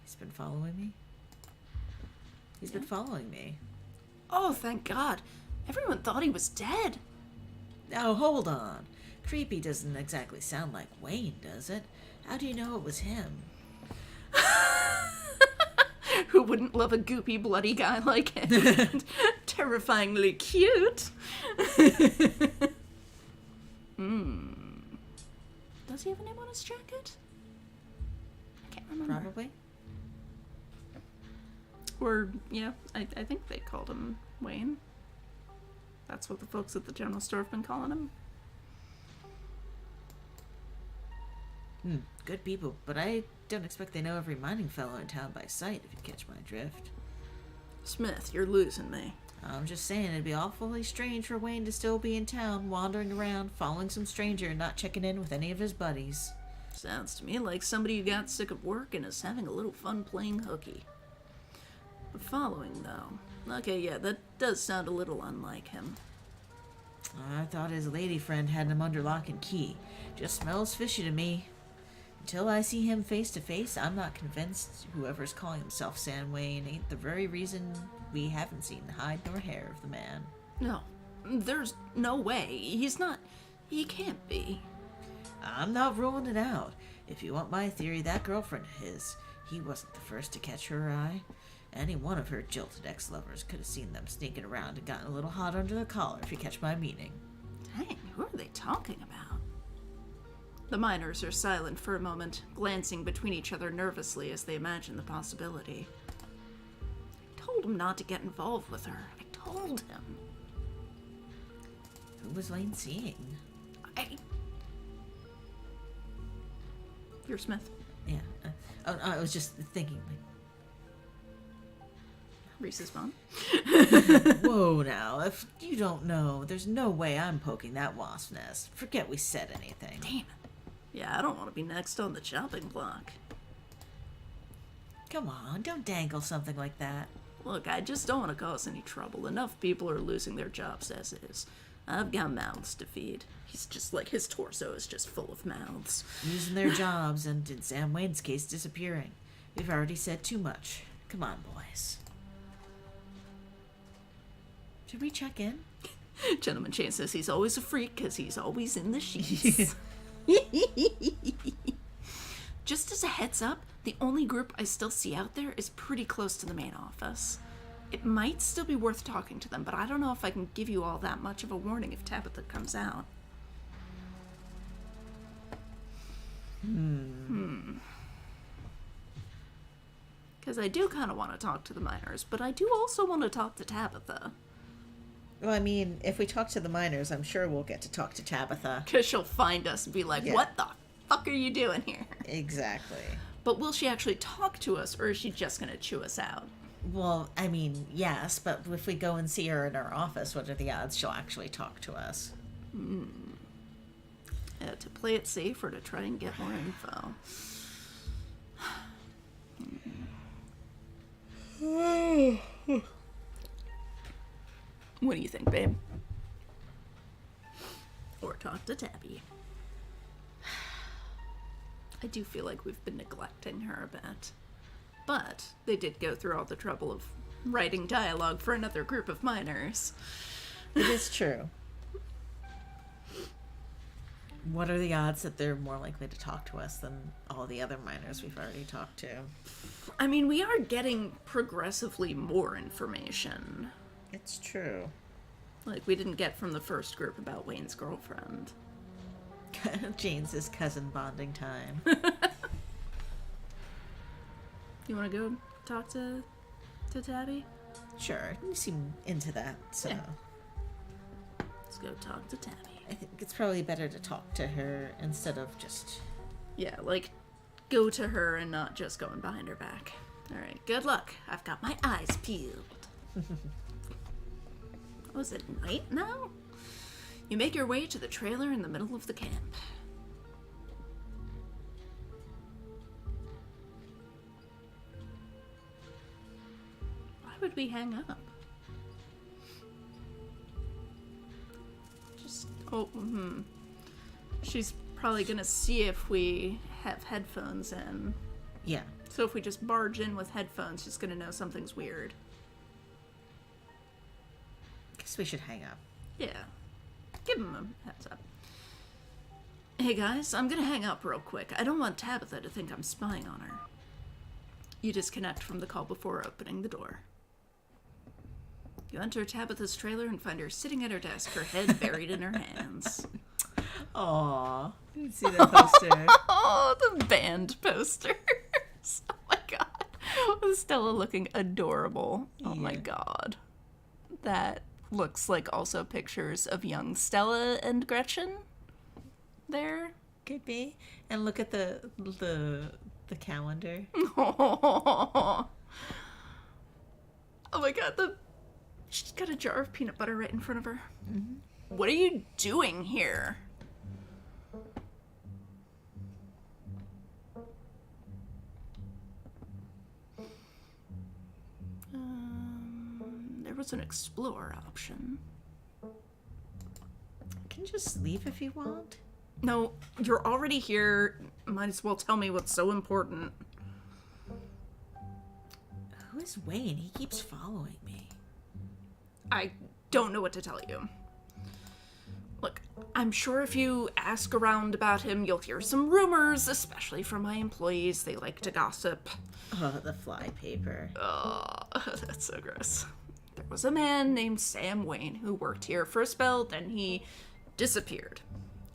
He's been following me? He's been following me. Oh, thank God. Everyone thought he was dead. Now, hold on. Creepy doesn't exactly sound like Wayne, does it? How do you know it was him? Who wouldn't love a goopy, bloody guy like him? Terrifyingly cute. Does he have a name on his jacket? I can't remember. Probably. Or, yeah, I think they called him Wayne. That's what the folks at the general store have been calling him. Good people, but I don't expect they know every mining fellow in town by sight, if you catch my drift. Smith, you're losing me. I'm just saying it'd be awfully strange for Wayne to still be in town, wandering around, following some stranger and not checking in with any of his buddies. Sounds to me like somebody who got sick of work and is having a little fun playing hooky. But following, though. Okay, yeah, that does sound a little unlike him. I thought his lady friend had him under lock and key. Just smells fishy to me. Until I see him face to face, I'm not convinced whoever's calling himself Sam Wayne ain't the very reason we haven't seen hide nor hair of the man. No, there's no way. He's not. He can't be. I'm not ruling it out. If you want my theory, that girlfriend of his, he wasn't the first to catch her eye. Any one of her jilted ex-lovers could have seen them sneaking around and gotten a little hot under the collar, if you catch my meaning. Dang, who are they talking about? The miners are silent for a moment, glancing between each other nervously as they imagine the possibility. I told him not to get involved with her. I told him. Who was Wayne seeing? You're Smith. Yeah. I was just thinking. Reese's mom. Whoa now, if you don't know, there's no way I'm poking that wasp nest. Forget we said anything. Damn it. Yeah, I don't want to be next on the chopping block. Come on, don't dangle something like that. Look, I just don't want to cause any trouble. Enough people are losing their jobs as is. I've got mouths to feed. He's just like, his torso is just full of mouths. Losing their jobs and, in Sam Wayne's case, disappearing. We've already said too much. Come on, boys. Should we check in? Gentleman Chan says he's always a freak because he's always in the sheets. Just as a heads up, the only group I still see out there is pretty close to the main office. It might still be worth talking to them, but I don't know if I can give you all that much of a warning if Tabitha comes out. Because I do kind of want to talk to the miners, but I do also want to talk to Tabitha. Well, I mean, if we talk to the miners, I'm sure we'll get to talk to Tabitha. Because she'll find us and be like, Yeah. What the fuck are you doing here? Exactly. But will she actually talk to us, or is she just going to chew us out? Well, I mean, yes, but if we go and see her in her office, what are the odds she'll actually talk to us? To play it safe or to try and get more info? What do you think, babe? Or talk to Tabby. I do feel like we've been neglecting her a bit. But they did go through all the trouble of writing dialogue for another group of miners. It is true. What are the odds that they're more likely to talk to us than all the other miners we've already talked to? I mean, we are getting progressively more information. It's true. Like, we didn't get from the first group about Wayne's girlfriend. Jane's cousin bonding time. You want to go talk to Tabby? Sure, you seem into that, so... Yeah. Let's go talk to Tabby. I think it's probably better to talk to her instead of just... Yeah, like, go to her and not just going behind her back. Alright, good luck. I've got my eyes peeled. Oh, is it night now? You make your way to the trailer in the middle of the camp. Why would we hang up? Oh, She's probably gonna see if we have headphones in. Yeah. So if we just barge in with headphones, she's gonna know something's weird. Guess we should hang up. Yeah. Give him a heads up. Hey guys, I'm gonna hang up real quick. I don't want Tabitha to think I'm spying on her. You disconnect from the call before opening the door. You enter Tabitha's trailer and find her sitting at her desk, her head buried in her hands. Aww. You see that poster? Oh, the band posters. Oh my god. With Stella looking adorable. Oh my god. That looks like also pictures of young Stella and Gretchen there. Could be. And look at the calendar. Oh my god, she's got a jar of peanut butter right in front of her. Mm-hmm. What are you doing here? There was an explore option. You can just leave if you want. No, you're already here. Might as well tell me what's so important. Who is Wayne? He keeps following me. I don't know what to tell you. Look, I'm sure if you ask around about him, you'll hear some rumors, especially from my employees. They like to gossip. Oh, the fly paper. Oh, that's so gross. There was a man named Sam Wayne who worked here for a spell, then he disappeared.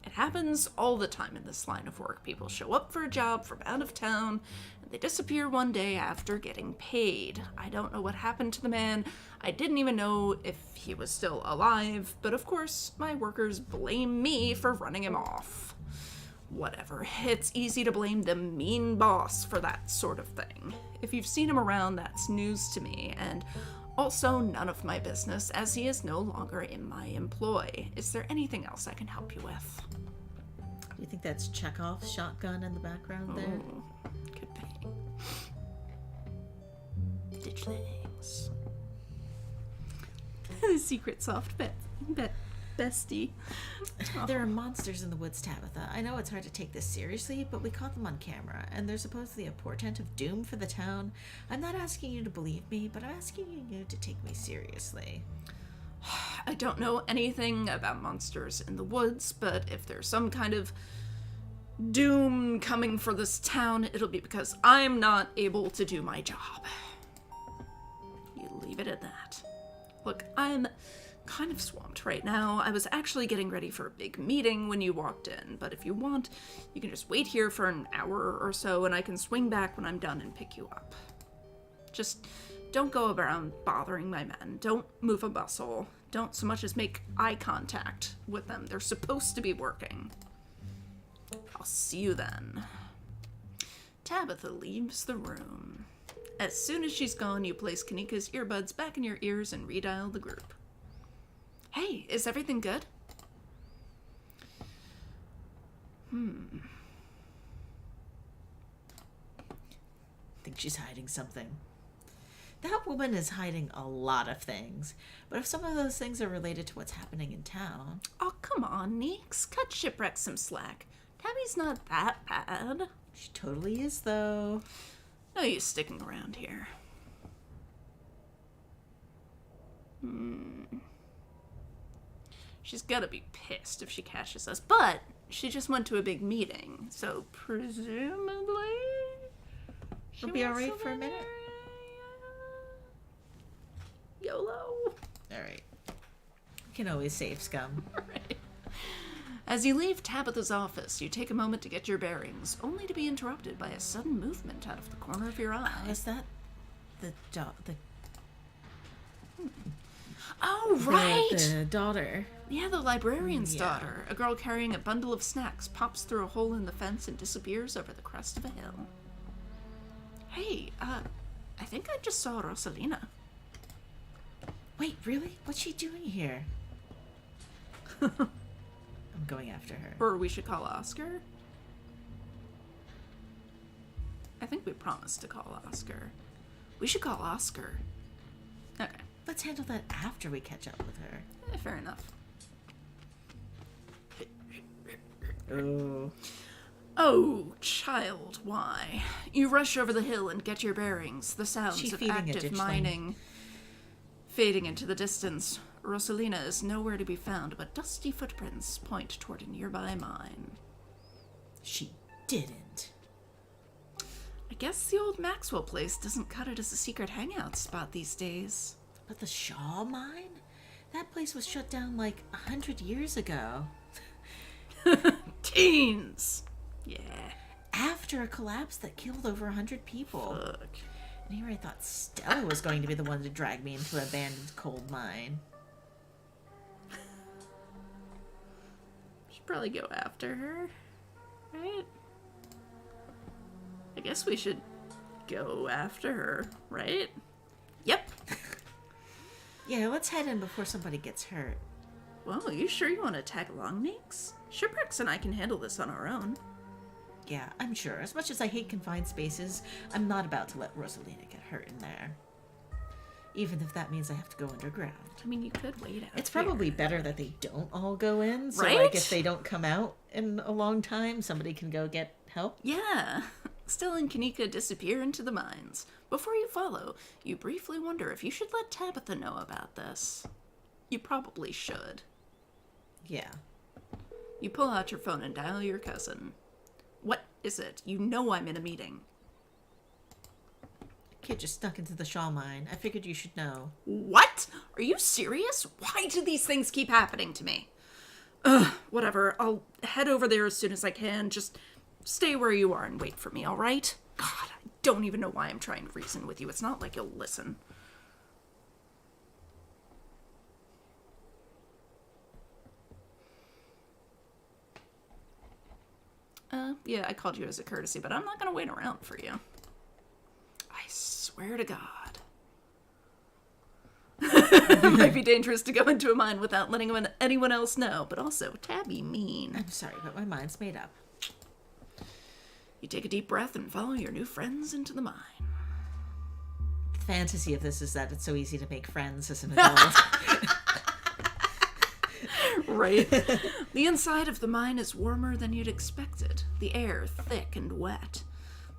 It happens all the time in this line of work. People show up for a job from out of town, and they disappear one day after getting paid. I don't know what happened to the man. I didn't even know if he was still alive, but of course, my workers blame me for running him off. Whatever. It's easy to blame the mean boss for that sort of thing. If you've seen him around, that's news to me, and also none of my business, as he is no longer in my employ. Is there anything else I can help you with? Do you think that's Chekhov's shotgun in the background there? Oh, could be. Ditchlings. The secret soft bestie. There are monsters in the woods, Tabitha. I know it's hard to take this seriously, but we caught them on camera, and they're supposedly a portent of doom for the town. I'm not asking you to believe me, but I'm asking you to take me seriously. I don't know anything about monsters in the woods, but if there's some kind of doom coming for this town, it'll be because I'm not able to do my job. You leave it at that. Look, I'm kind of swamped right now. I was actually getting ready for a big meeting when you walked in, but if you want, you can just wait here for an hour or so, and I can swing back when I'm done and pick you up. Just don't go around bothering my men. Don't move a muscle. Don't so much as make eye contact with them. They're supposed to be working. I'll see you then. Tabitha leaves the room. As soon as she's gone, you place Kanika's earbuds back in your ears and redial the group. Hey, is everything good? I think she's hiding something. That woman is hiding a lot of things, but if some of those things are related to what's happening in town... Oh, come on, Neeks. Cut Shipwreck some slack. Tabby's not that bad. She totally is, though. No use sticking around here. She's gotta be pissed if she catches us, but she just went to a big meeting, so presumably... She'll be alright for a minute? YOLO. Alright. We can always save scum. Right. As you leave Tabitha's office, you take a moment to get your bearings, only to be interrupted by a sudden movement out of the corner of your eye. Is that the Oh, right! The daughter. Yeah, the librarian's daughter. A girl carrying a bundle of snacks pops through a hole in the fence and disappears over the crest of a hill. Hey, I think I just saw Rosalina. Wait, really? What's she doing here? I'm going after her. Or we should call Oscar? I think we promised to call Oscar. We should call Oscar. Okay. Let's handle that after we catch up with her. Fair enough. Ooh. Oh, child, why? You rush over the hill and get your bearings. The sounds She of feeding a active ditch mining fading into the distance. Rosalina is nowhere to be found, but dusty footprints point toward a nearby mine. She didn't. I guess the old Maxwell place doesn't cut it as a secret hangout spot these days. But the Shaw mine? That place was shut down like 100 years ago. Teens! Yeah. After a collapse that killed over 100 people. Fuck. And here I thought Stella was going to be the one to drag me into an abandoned coal mine. Should probably go after her, right? I guess we should go after her, right? Yep. Yeah, let's head in before somebody gets hurt. Well, you sure you want to tag along, Nix? Shipwrecks and I can handle this on our own. Yeah, I'm sure. As much as I hate confined spaces, I'm not about to let Rosalina get hurt in there. Even if that means I have to go underground. I mean, you could wait out. It's probably better that they don't all go in. So, Right? like, if they don't come out in a long time, somebody can go get help. Yeah. Stella and Kanika disappear into the mines. Before you follow, you briefly wonder if you should let Tabitha know about this. You probably should. Yeah. You pull out your phone and dial your cousin. What is it? You know I'm in a meeting. Kid just snuck into the Shaw mine. I figured you should know. What? Are you serious? Why do these things keep happening to me? Ugh, whatever. I'll head over there as soon as I can. Just stay where you are and wait for me, all right? God, I don't even know why I'm trying to reason with you. It's not like you'll listen. Yeah, I called you as a courtesy, but I'm not gonna wait around for you. I swear to God. It might be dangerous to go into a mine without letting anyone else know, but also, Tabby mean. I'm sorry, but my mind's made up. You take a deep breath and follow your new friends into the mine. The fantasy of this is that it's so easy to make friends as an adult. Right? The inside of the mine is warmer than you'd expected. The air thick and wet.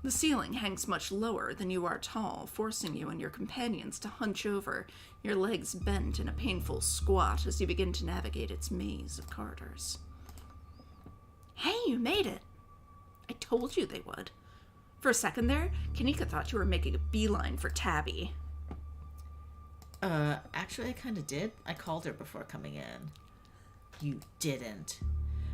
The ceiling hangs much lower than you are tall, forcing you and your companions to hunch over, your legs bent in a painful squat as you begin to navigate its maze of corridors. Hey, you made it! I told you they would. For a second there, Kanika thought you were making a beeline for Tabby. Actually, I kind of did. I called her before coming in. You didn't.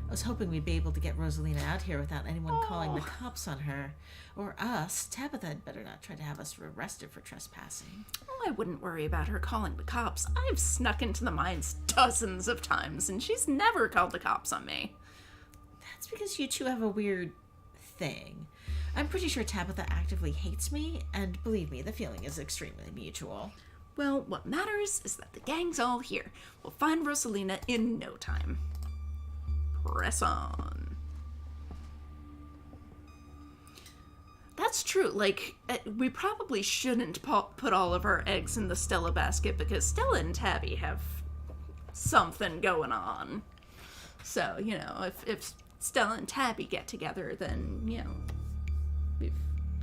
I was hoping we'd be able to get Rosalina out here without anyone calling the cops on her. Or us. Tabitha had better not try to have us arrested for trespassing. Well, I wouldn't worry about her calling the cops. I've snuck into the mines dozens of times, and she's never called the cops on me. That's because you two have a weird thing. I'm pretty sure Tabitha actively hates me, and believe me, the feeling is extremely mutual. Well, what matters is that the gang's all here. We'll find Rosalina in no time. Press on. That's true. Like, we probably shouldn't put all of our eggs in the Stella basket because Stella and Tabby have something going on. So, you know, if Stella and Tabby get together, then, you know, we've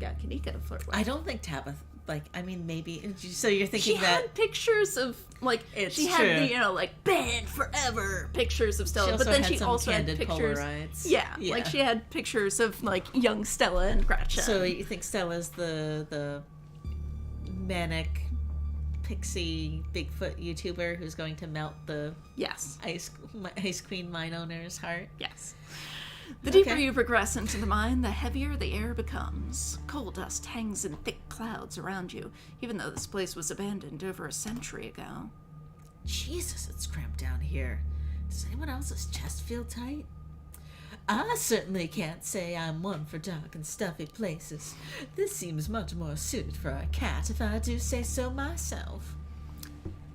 got Kanika to flirt with. I don't think Tabitha, like, I mean, maybe, so you're thinking She that... had pictures of, like, It's she true. had the, you know, like, banned forever pictures of Stella, She also but then had she some also had candid pictures. Polaroids. Yeah, Yeah. like she had pictures of, like, young Stella and Gretchen. So you think Stella's the manic pixie Bigfoot YouTuber who's going to melt the Yes. Ice Queen mine owner's heart? Yes. The deeper Okay. you progress into the mine, the heavier the air becomes. Coal dust hangs in thick clouds around you, even though this place was abandoned over a century ago. Jesus, it's cramped down here. Does anyone else's chest feel tight? I certainly can't say I'm one for dark and stuffy places. This seems much more suited for a cat, if I do say so myself.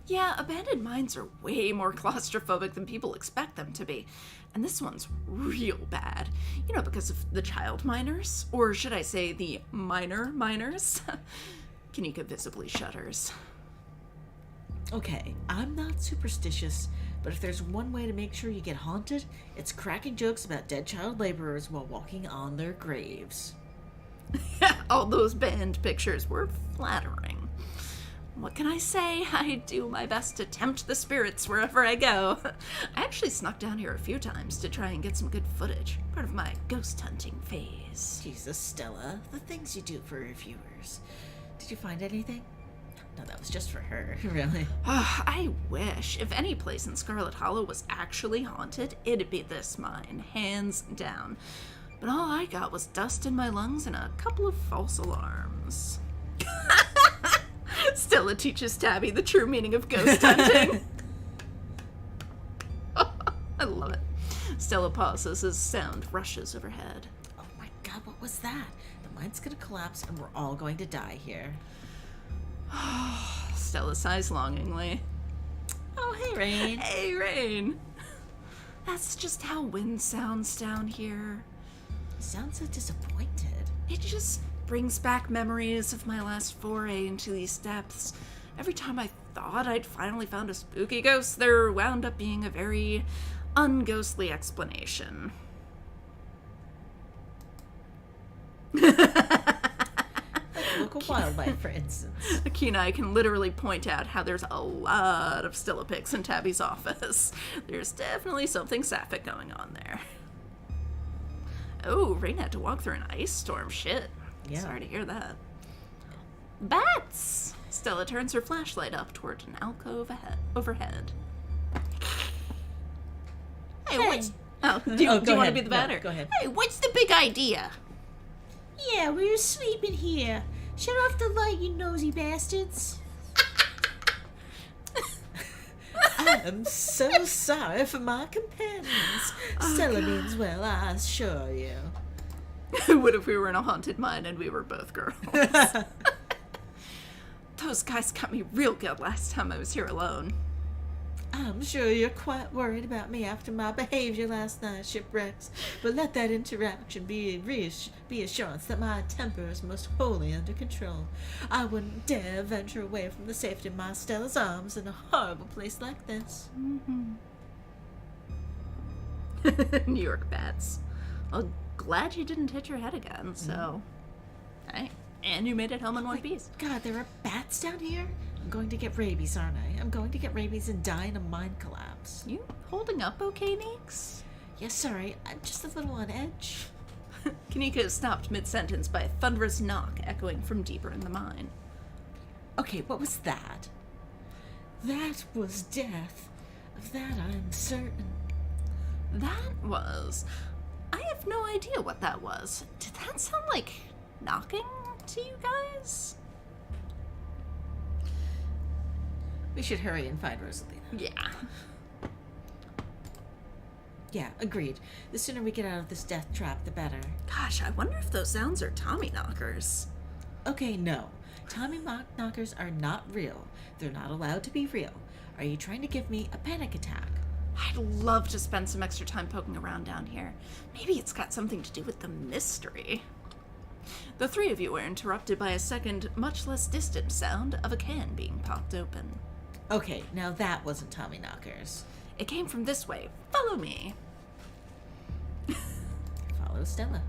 Yeah, abandoned mines are way more claustrophobic than people expect them to be. And this one's real bad. You know, because of the child miners. Or should I say the minor miners? Kanika visibly shudders. Okay, I'm not superstitious, But if there's one way to make sure you get haunted, it's cracking jokes about dead child laborers while walking on their graves. All those band pictures were flattering. What can I say? I do my best to tempt the spirits wherever I go. I actually snuck down here a few times to try and get some good footage. Part of my ghost hunting phase. Jesus, Stella, the things you do for your viewers. Did you find anything? No, that was just for her, really. I wish. If any place in Scarlet Hollow was actually haunted, it'd be this mine, hands down. But all I got was dust in my lungs and a couple of false alarms. Stella teaches Tabby the true meaning of ghost hunting. I love it. Stella pauses as sound rushes overhead. Oh my god, what was that? The mine's gonna collapse and we're all going to die here. Stella sighs longingly. Oh, hey, Rain. Hey, Rain. That's just how wind sounds down here. You sound so disappointed. It just brings back memories of my last foray into these depths. Every time I thought I'd finally found a spooky ghost, there wound up being a very unghostly explanation. Local wildlife, for instance. Kenai can literally point out how there's a lot of Stella pics in Tabby's office. There's definitely something sapphic going on there. Oh, Rain had to walk through an ice storm. Shit. Yeah. Sorry to hear that. Bats! Stella turns her flashlight up toward an alcove overhead. Hey, what's... Oh, do you want to be the batter? No, go ahead. Hey, what's the big idea? Yeah, we were sleeping here. Shut off the light, you nosy bastards. I'm so sorry for my companions. Stella means well, I assure you. What if we were in a haunted mine and we were both girls? Those guys got me real good last time I was here alone. I'm sure you're quite worried about me after my behavior last night, Shipwrecks, but let that interaction be assurance that my temper is most wholly under control. I wouldn't dare venture away from the safety of my Stella's arms in a horrible place like this. Mm-hmm. New York bats. Well, glad you didn't hit your head again, so... Hey, and you made it home in one piece. God, there are bats down here? I'm going to get rabies, aren't I? I'm going to get rabies and die in a mine collapse. You holding up okay, Neeks? Yes, sorry. I'm just a little on edge. Kanika is stopped mid-sentence by a thunderous knock echoing from deeper in the mine. Okay, what was that? That was death. Of that I'm certain. That was... I have no idea what that was. Did that sound like knocking to you guys? We should hurry and find Rosalina. Yeah. Yeah, agreed. The sooner we get out of this death trap, the better. Gosh, I wonder if those sounds are Tommy knockers. Okay, no. Tommy knockers are not real. They're not allowed to be real. Are you trying to give me a panic attack? I'd love to spend some extra time poking around down here. Maybe it's got something to do with the mystery. The three of you were interrupted by a second, much less distant sound of a can being popped open. Okay, now that wasn't Tommy knockers. It came from this way. Follow me. Follow Stella.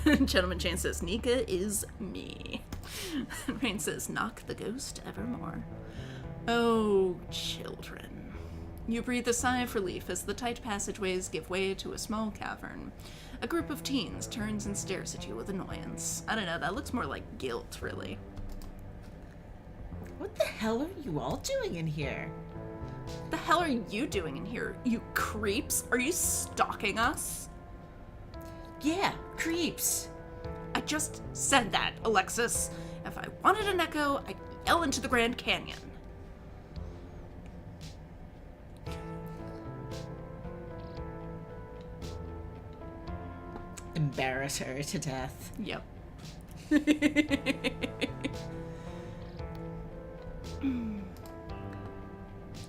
Gentleman Jane says, Nika is me. Rain says, knock the ghost evermore. Oh, children. You breathe a sigh of relief as the tight passageways give way to a small cavern. A group of teens turns and stares at you with annoyance. I don't know, that looks more like guilt, really. What the hell are you all doing in here? The hell are you doing in here, you creeps? Are you stalking us? Yeah, creeps. I just said that, Alexis. If I wanted an echo, I'd yell into the Grand Canyon. Embarrass her to death. Yep.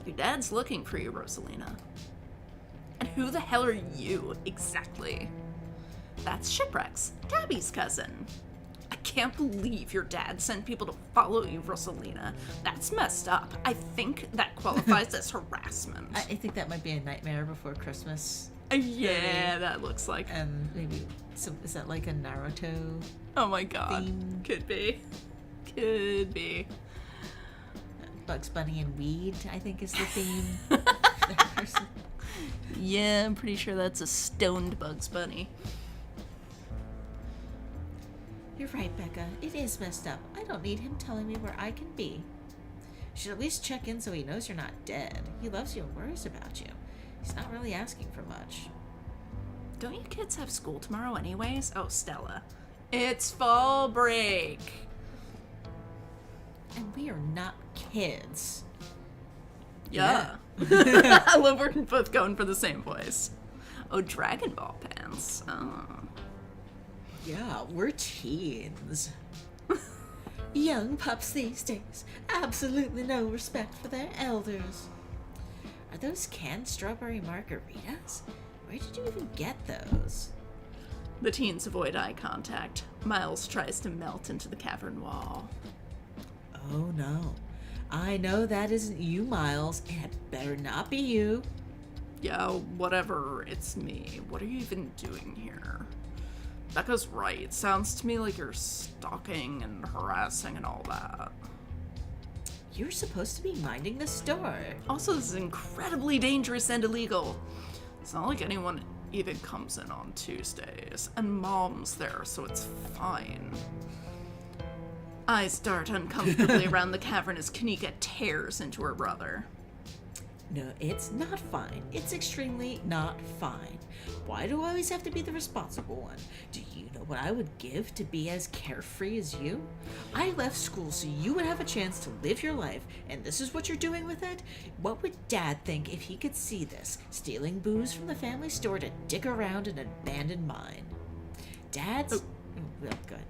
Your dad's looking for you, Rosalina. And who the hell are you, exactly? That's Shipwrecks, Tabby's cousin. I can't believe your dad sent people to follow you, Rosalina. That's messed up. I think that qualifies as harassment. I think that might be a Nightmare Before Christmas. Yeah, that looks like. And maybe, so is that like a Naruto Oh my god. theme? Could be. Could be. Bugs Bunny and weed, I think, is the theme. Yeah, I'm pretty sure that's a stoned Bugs Bunny. You're right, Becca. It is messed up. I don't need him telling me where I can be. You should at least check in so he knows you're not dead. He loves you and worries about you. He's not really asking for much. Don't you kids have school tomorrow anyways? Oh, Stella. It's fall break. And we are not kids. Yeah. I love we're both going for the same voice. Oh, Dragon Ball pants. Oh. Yeah, we're teens. Young pups these days. Absolutely no respect for their elders. Are those canned strawberry margaritas? Where did you even get those? The teens avoid eye contact. Miles tries to melt into the cavern wall. Oh no. I know that isn't you, Miles, and it better not be you. Yeah, whatever, it's me. What are you even doing here? Becca's right. Sounds to me like you're stalking and harassing and all that. You're supposed to be minding the store. Also, this is incredibly dangerous and illegal. It's not like anyone even comes in on Tuesdays, and Mom's there, so it's fine. Eyes dart uncomfortably around the cavern as Kanika tears into her brother. No, it's not fine. It's extremely not fine. Why do I always have to be the responsible one? Do you know what I would give to be as carefree as you? I left school so you would have a chance to live your life, and this is what you're doing with it? What would Dad think if he could see this? Stealing booze from the family store to dick around an abandoned mine. Dad's... well, good.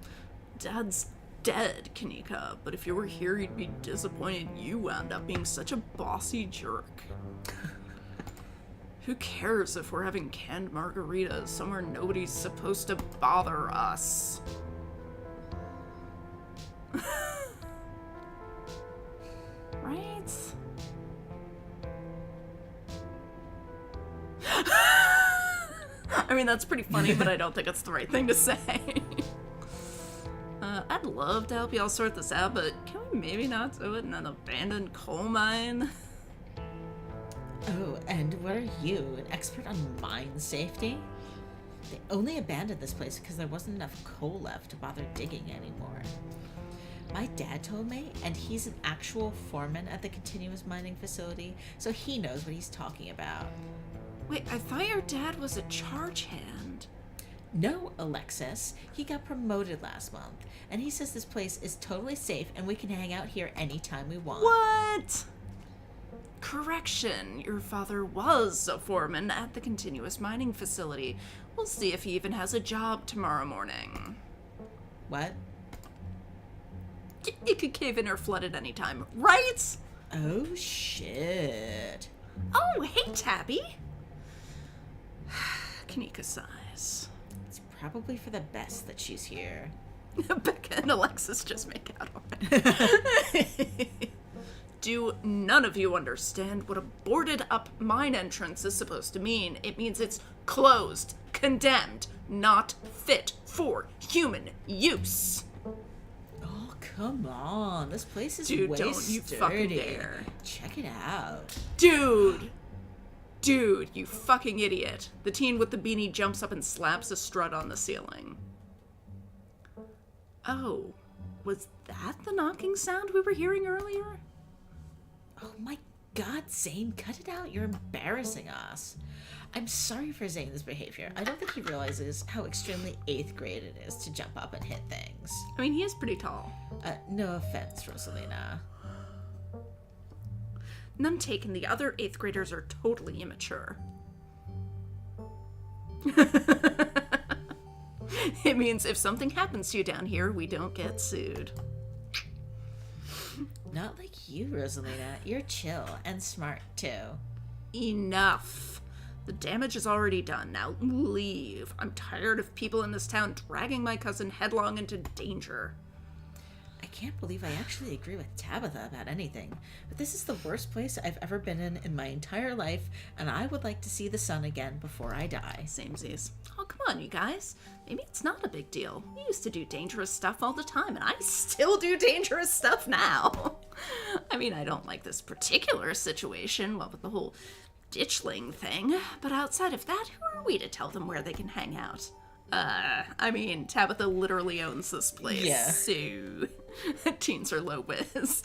Dad's dead, Kanika, but if you were here, you'd be disappointed you wound up being such a bossy jerk. Who cares if we're having canned margaritas somewhere nobody's supposed to bother us? Right? I mean, that's pretty funny, but I don't think it's the right thing to say. I'd love to help y'all sort this out, but can we maybe not do it in an abandoned coal mine? Oh, and what are you, an expert on mine safety? They only abandoned this place because there wasn't enough coal left to bother digging anymore. My dad told me, and he's an actual foreman at the continuous mining facility, so he knows what he's talking about. Wait, I thought your dad was a charge hand. No, Alexis. He got promoted last month, and he says this place is totally safe and we can hang out here anytime we want. What? Correction, your father was a foreman at the continuous mining facility. We'll see if he even has a job tomorrow morning. What? It could cave in or flood at any time, right? Oh, shit. Oh, hey, Tabby. Kanika sighs. It's probably for the best that she's here. Becca and Alexis just make out on it. Do none of you understand what a boarded up mine entrance is supposed to mean? It means it's closed, condemned, not fit for human use. Oh, come on. This place is Dude, way don't you sturdy. fucking dare. Check it out. Dude, you fucking idiot. The teen with the beanie jumps up and slaps a strut on the ceiling. Oh, was that the knocking sound we were hearing earlier? Oh my god, Zane, cut it out. You're embarrassing us. I'm sorry for Zane's behavior. I don't think he realizes how extremely 8th grade it is to jump up and hit things. I mean, he is pretty tall. No offense, Rosalina. None taken. The other 8th graders are totally immature. It means if something happens to you down here, we don't get sued. Not like you, Rosalina. You're chill and smart, too. Enough. The damage is already done. Now leave. I'm tired of people in this town dragging my cousin headlong into danger. I can't believe I actually agree with Tabitha about anything, but this is the worst place I've ever been in my entire life, and I would like to see the sun again before I die. Samesies. Oh, come on, you guys. Maybe it's not a big deal. We used to do dangerous stuff all the time, and I still do dangerous stuff now. I mean, I don't like this particular situation, what with the whole ditchling thing, but outside of that, who are we to tell them where they can hang out? I mean, Tabitha literally owns this place, yeah. So teens are low whiz.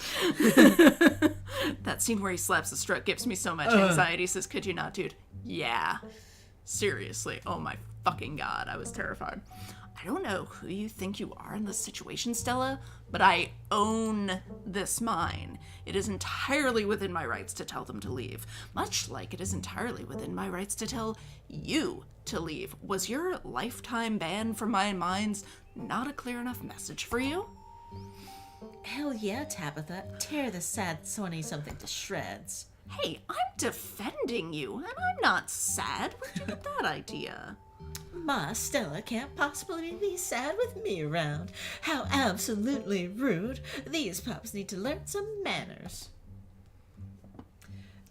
That scene where he slaps the strut gives me so much anxiety, says, could you not, dude? Yeah. Seriously. Oh my fucking god, I was terrified. I don't know who you think you are in this situation, Stella, but I own this mine. It is entirely within my rights to tell them to leave, much like it is entirely within my rights to tell you to leave. Was your lifetime ban from my mines not a clear enough message for you? Hell yeah, Tabitha. Tear the sad 20-something to shreds. Hey, I'm defending you, and I'm not sad. Where'd you get that idea? Ma, Stella can't possibly be sad with me around. How absolutely rude. These pups need to learn some manners.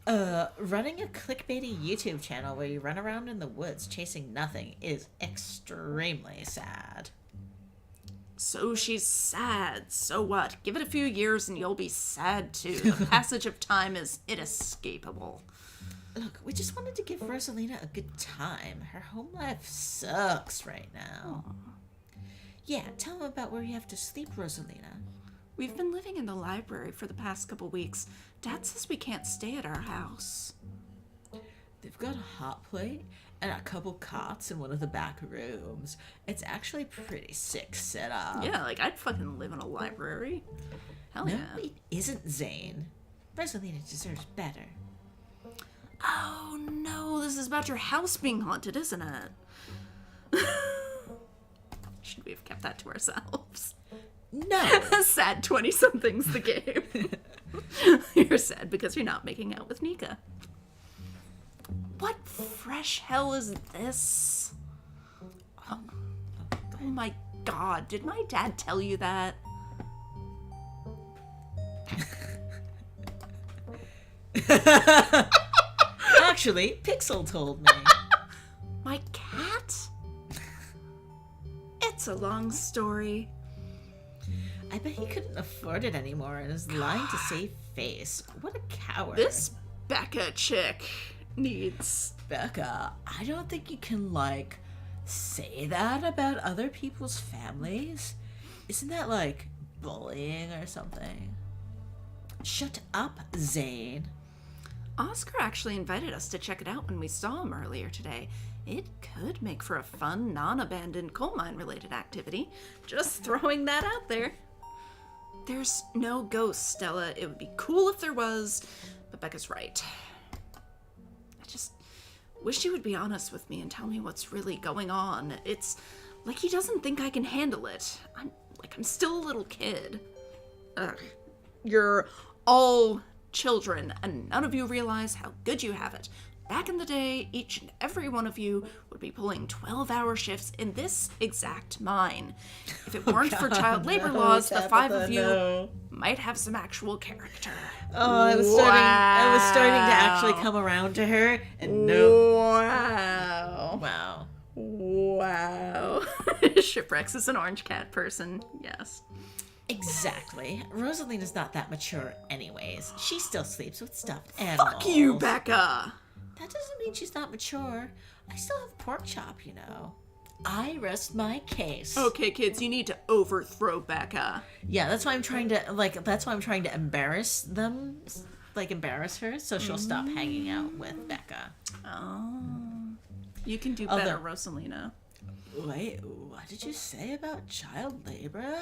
Running a clickbaity YouTube channel where you run around in the woods chasing nothing is extremely sad. So she's sad. So what? Give it a few years and you'll be sad too. The passage of time is inescapable. Look, we just wanted to give Rosalina a good time. Her home life sucks right now. Yeah, tell them about where you have to sleep, Rosalina. We've been living in the library for the past couple weeks. Dad says we can't stay at our house. They've got a hot plate and a couple cots in one of the back rooms. It's actually pretty sick setup. Yeah, like I'd fucking live in a library. Hell no, yeah. it isn't, Zane. Rosalina deserves better. Oh no, this is about your house being haunted, isn't it? Should we have kept that to ourselves? No. Sad 20-something's the game. You're sad because you're not making out with Nika. What fresh hell is this? Oh my god, did my dad tell you that? Actually, Pixel told me. My cat? It's a long story. I bet he couldn't afford it anymore and is lying to save face. What a coward. This Becca chick needs... Becca, I don't think you can, say that about other people's families. Isn't that, bullying or something? Shut up, Zane. Oscar actually invited us to check it out when we saw him earlier today. It could make for a fun, non-abandoned coal mine-related activity. Just throwing that out there. There's no ghost, Stella. It would be cool if there was, but Becca's right. I just wish he would be honest with me and tell me what's really going on. It's like he doesn't think I can handle it. I'm still a little kid. Ugh. You're all children, and none of you realize how good you have it. Back in the day, each and every one of you would be pulling 12-hour shifts in this exact mine. If it weren't for child labor laws, the five of you might have some actual character. Oh, I was starting to actually come around to her, and no. Wow. Shipwrecks is an orange cat person, yes. Exactly. Rosalina's not that mature anyways. She still sleeps with stuffed animals. Fuck you, Becca! That doesn't mean she's not mature. I still have pork chop, you know. I rest my case. Okay, kids, you need to overthrow Becca. Yeah, that's why I'm trying to, embarrass them, embarrass her, so she'll stop hanging out with Becca. Oh. You can do better, Rosalina. Wait, what did you say about child labor?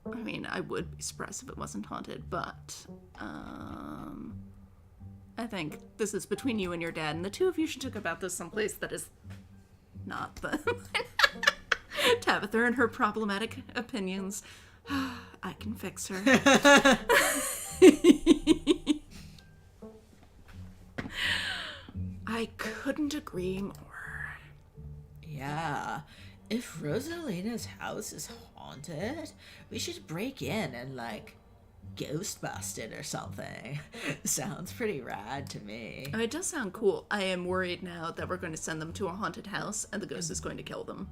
I mean, I would be surprised if it wasn't haunted, but, I think this is between you and your dad, and the two of you should talk about this someplace that is not the... Tabitha and her problematic opinions. I can fix her. I couldn't agree more. Yeah, if Rosalina's house is haunted, we should break in and, like, ghost bust it or something. Sounds pretty rad to me. It does sound cool. I am worried now that we're going to send them to a haunted house and the ghost is going to kill them.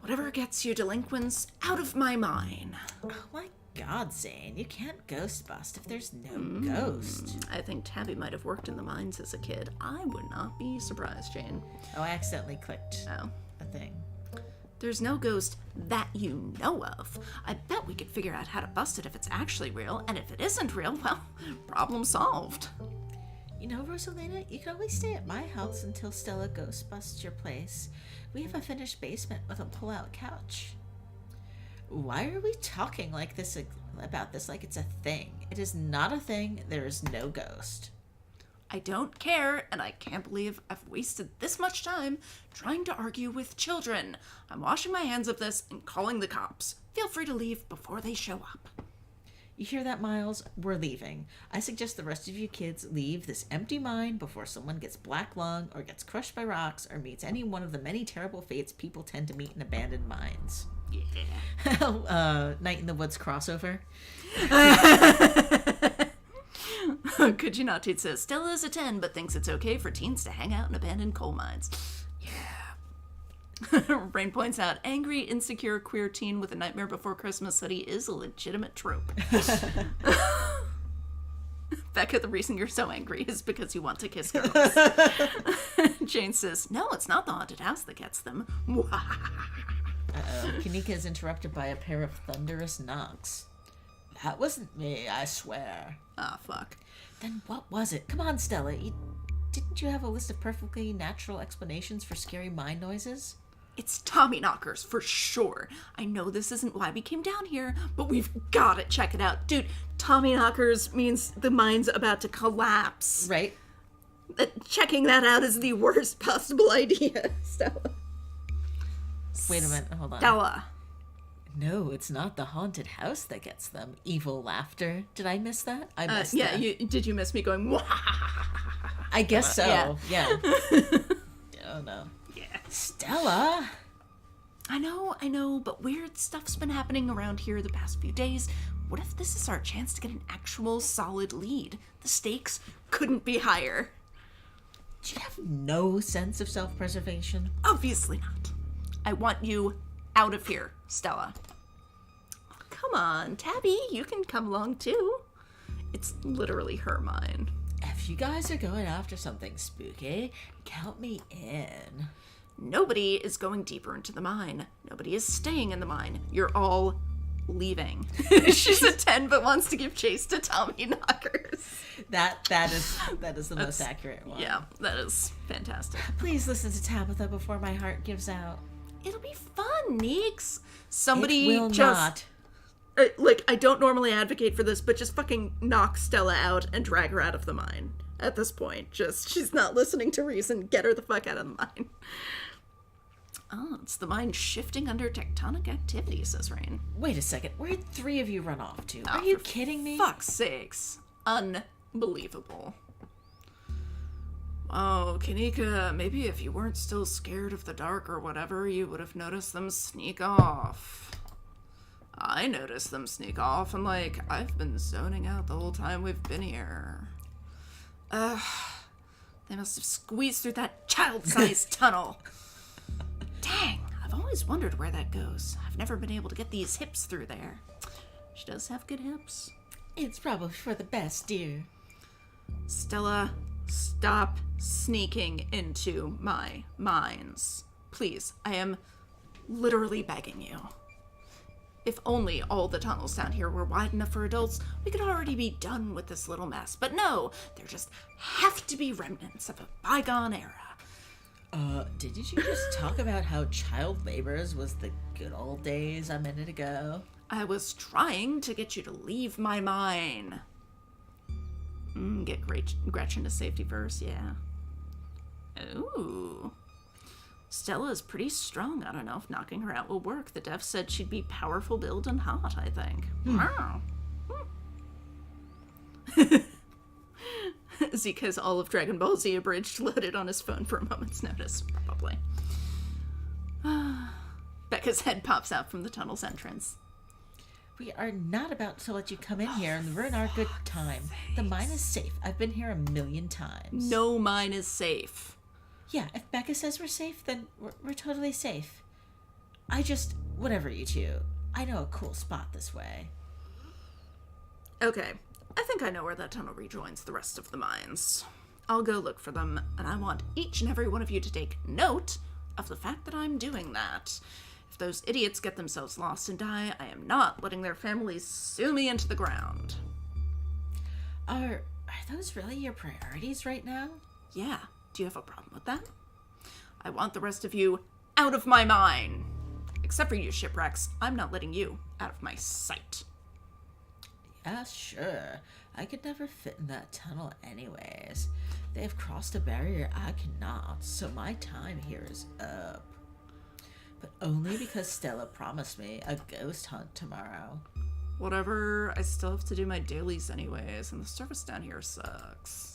Whatever gets you delinquents out of my mind. Oh my god, Zane, you can't ghost bust if there's no ghost. I think Tabby might have worked in the mines as a kid. I would not be surprised, Jane. Oh, I accidentally clicked Oh. a thing. There's no ghost that you know of. I bet we could figure out how to bust it if it's actually real, and if it isn't real, well, problem solved. You know, Rosalina, you can always stay at my house until Stella ghost busts your place. We have a finished basement with a pull-out couch. Why are we talking like this about this like it's a thing? It is not a thing. There is no ghost. I don't care, and I can't believe I've wasted this much time trying to argue with children. I'm washing my hands of this and calling the cops. Feel free to leave before they show up. You hear that, Miles? We're leaving. I suggest the rest of you kids leave this empty mine before someone gets black lung or gets crushed by rocks or meets any one of the many terrible fates people tend to meet in abandoned mines. Yeah. Night in the Woods crossover. Could you not? It says Stella is a 10, but thinks it's okay for teens to hang out in abandoned coal mines. Yeah. Rain points out, angry, insecure, queer teen with a Nightmare Before Christmas hoodie is a legitimate trope. Becca, the reason you're so angry is because you want to kiss girls. Jane says, no, it's not the haunted house that gets them. Uh-oh. Kanika is interrupted by a pair of thunderous knocks. That wasn't me, I swear. Ah, fuck. Then what was it? Come on, Stella. Didn't you have a list of perfectly natural explanations for scary mine noises? It's Tommy knockers, for sure. I know this isn't why we came down here, but we've got to check it out. Dude, Tommy knockers means the mine's about to collapse. Right. Checking that out is the worst possible idea, Stella. Wait a minute, hold on. Stella. No, it's not the haunted house that gets them. Evil laughter. Did I miss that? I missed yeah, that. did you miss me going, wah? I guess so. Yeah. Oh, no. Yeah. Stella! I know, but weird stuff's been happening around here the past few days. What if this is our chance to get an actual solid lead? The stakes couldn't be higher. Do you have no sense of self-preservation? Obviously not. I want you out of here, Stella. Come on, Tabby, you can come along too. It's literally her mine. If you guys are going after something spooky, count me in. Nobody is going deeper into the mine. Nobody is staying in the mine. You're all leaving. She's a 10 but wants to give chase to Tommy knockers. That is the most accurate one. Yeah, that is fantastic. Please listen to Tabitha before my heart gives out. It'll be fun, Neeks. Somebody It will just not. I don't normally advocate for this, but just fucking knock Stella out and drag her out of the mine. At this point, she's not listening to reason. Get her the fuck out of the mine. Oh, it's the mine shifting under tectonic activity, says Rain. Wait a second. Where'd 3 of you run off to? Oh, Are you for kidding me? Fuck's sakes. Unbelievable. Oh, Kanika, maybe if you weren't still scared of the dark or whatever, you would have noticed them sneak off. I noticed them sneak off, and I've been zoning out the whole time we've been here. They must have squeezed through that child-sized tunnel. Dang, I've always wondered where that goes. I've never been able to get these hips through there. She does have good hips. It's probably for the best, dear. Stella, stop sneaking into my mines. Please, I am literally begging you. If only all the tunnels down here were wide enough for adults, we could already be done with this little mess. But no, there just have to be remnants of a bygone era. Didn't you just talk about how child laborers was the good old days a minute ago? I was trying to get you to leave my mine. Get Gretchen to safety first, yeah. Ooh. Stella is pretty strong. I don't know if knocking her out will work. The dev said she'd be powerful build and hot, I think. Wow. Zika's all of Dragon Ball Z abridged loaded on his phone for a moment's notice, probably. Becca's head pops out from the tunnel's entrance. We are not about to let you come in here and ruin our good time. The mine is safe. I've been here 1,000,000 times. No mine is safe. Yeah, if Becca says we're safe, then we're totally safe. Whatever, you two. I know a cool spot this way. Okay, I think I know where that tunnel rejoins the rest of the mines. I'll go look for them, and I want each and every one of you to take note of the fact that I'm doing that. If those idiots get themselves lost and die, I am not letting their families sue me into the ground. Are those really your priorities right now? Yeah. Do you have a problem with that? I want the rest of you out of my mine. Except for you shipwrecks. I'm not letting you out of my sight. Yeah, sure. I could never fit in that tunnel anyways. They've crossed a barrier I cannot, so my time here is up. But only because Stella promised me a ghost hunt tomorrow. Whatever, I still have to do my dailies anyways, and the service down here sucks.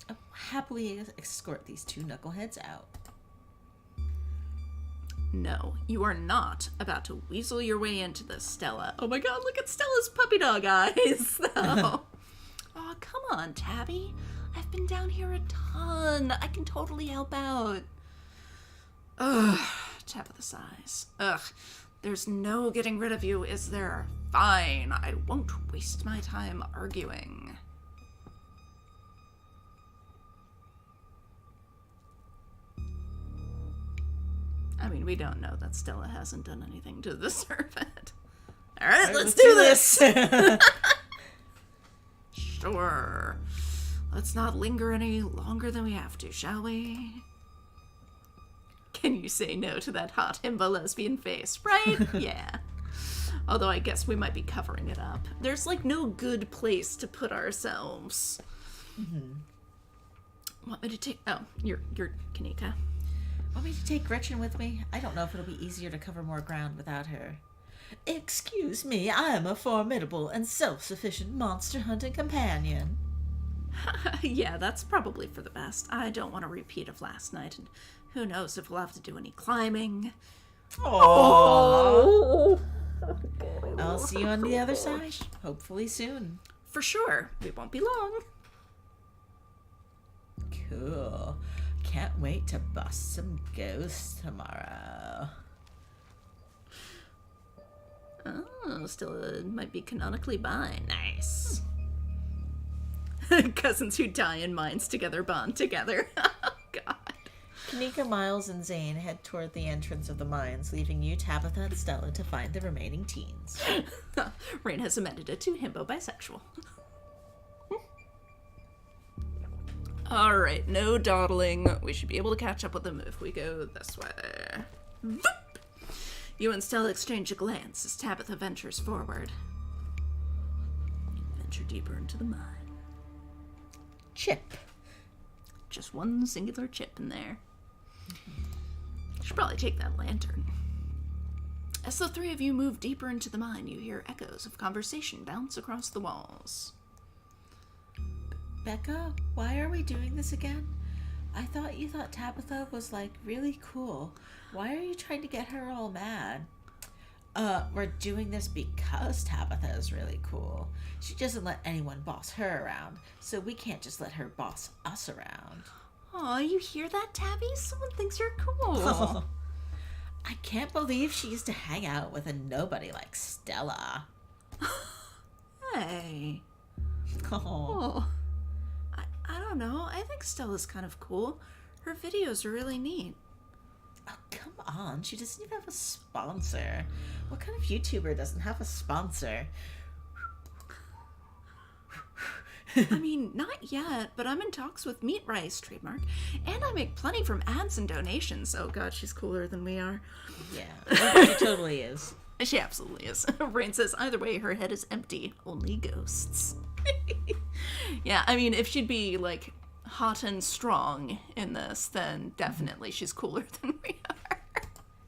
I'll happily escort these two knuckleheads out. No, you are not about to weasel your way into this, Stella. Oh my god, look at Stella's puppy dog eyes, though. Oh, come on, Tabby. I've been down here a ton. I can totally help out. Ugh, Tabitha sighs. Ugh, there's no getting rid of you, is there? Fine, I won't waste my time arguing. I mean, we don't know that Stella hasn't done anything to deserve it. All right, let's do this. Sure. Let's not linger any longer than we have to, shall we? Can you say no to that hot himbo lesbian face, right? Yeah. Although I guess we might be covering it up. There's, like, no good place to put ourselves. Want me to take... Oh, you're Kanika. Want me to take Gretchen with me? I don't know if it'll be easier to cover more ground without her. Excuse me, I am a formidable and self-sufficient monster-hunting companion. Yeah, that's probably for the best. I don't want a repeat of last night, and who knows if we'll have to do any climbing. Oh! I'll see you on the other side, hopefully soon. For sure. We won't be long. Cool. Can't wait to bust some ghosts tomorrow. Oh, still might be canonically bi. Nice. Cousins who die in mines together bond together. Oh, God. Kanika, Miles, and Zane head toward the entrance of the mines, leaving you, Tabitha, and Stella to find the remaining teens. Rain has amended it to himbo bisexual. Alright, no dawdling. We should be able to catch up with them if we go this way. Voop! You and Stella exchange a glance as Tabitha ventures forward. Venture deeper into the mine. Chip. Just one singular chip in there. Should probably take that lantern. As the three of you move deeper into the mine, you hear echoes of conversation bounce across the walls. Becca, why are we doing this again? I thought you thought Tabitha was, like, really cool. Why are you trying to get her all mad? We're doing this because Tabitha is really cool. She doesn't let anyone boss her around, so we can't just let her boss us around. Aw, you hear that, Tabby? Someone thinks you're cool. I can't believe she used to hang out with a nobody like Stella. Hey. Oh. I don't know. I think Stella's kind of cool. Her videos are really neat. Oh, come on. She doesn't even have a sponsor. What kind of YouTuber doesn't have a sponsor? I mean, not yet, but I'm in talks with Meat Rice trademark, and I make plenty from ads and donations. Oh god, she's cooler than we are. Yeah, she totally is. She absolutely is. Rain says either way, her head is empty. Only ghosts. Yeah, I mean, if she'd be, like, hot and strong in this, then definitely she's cooler than we are.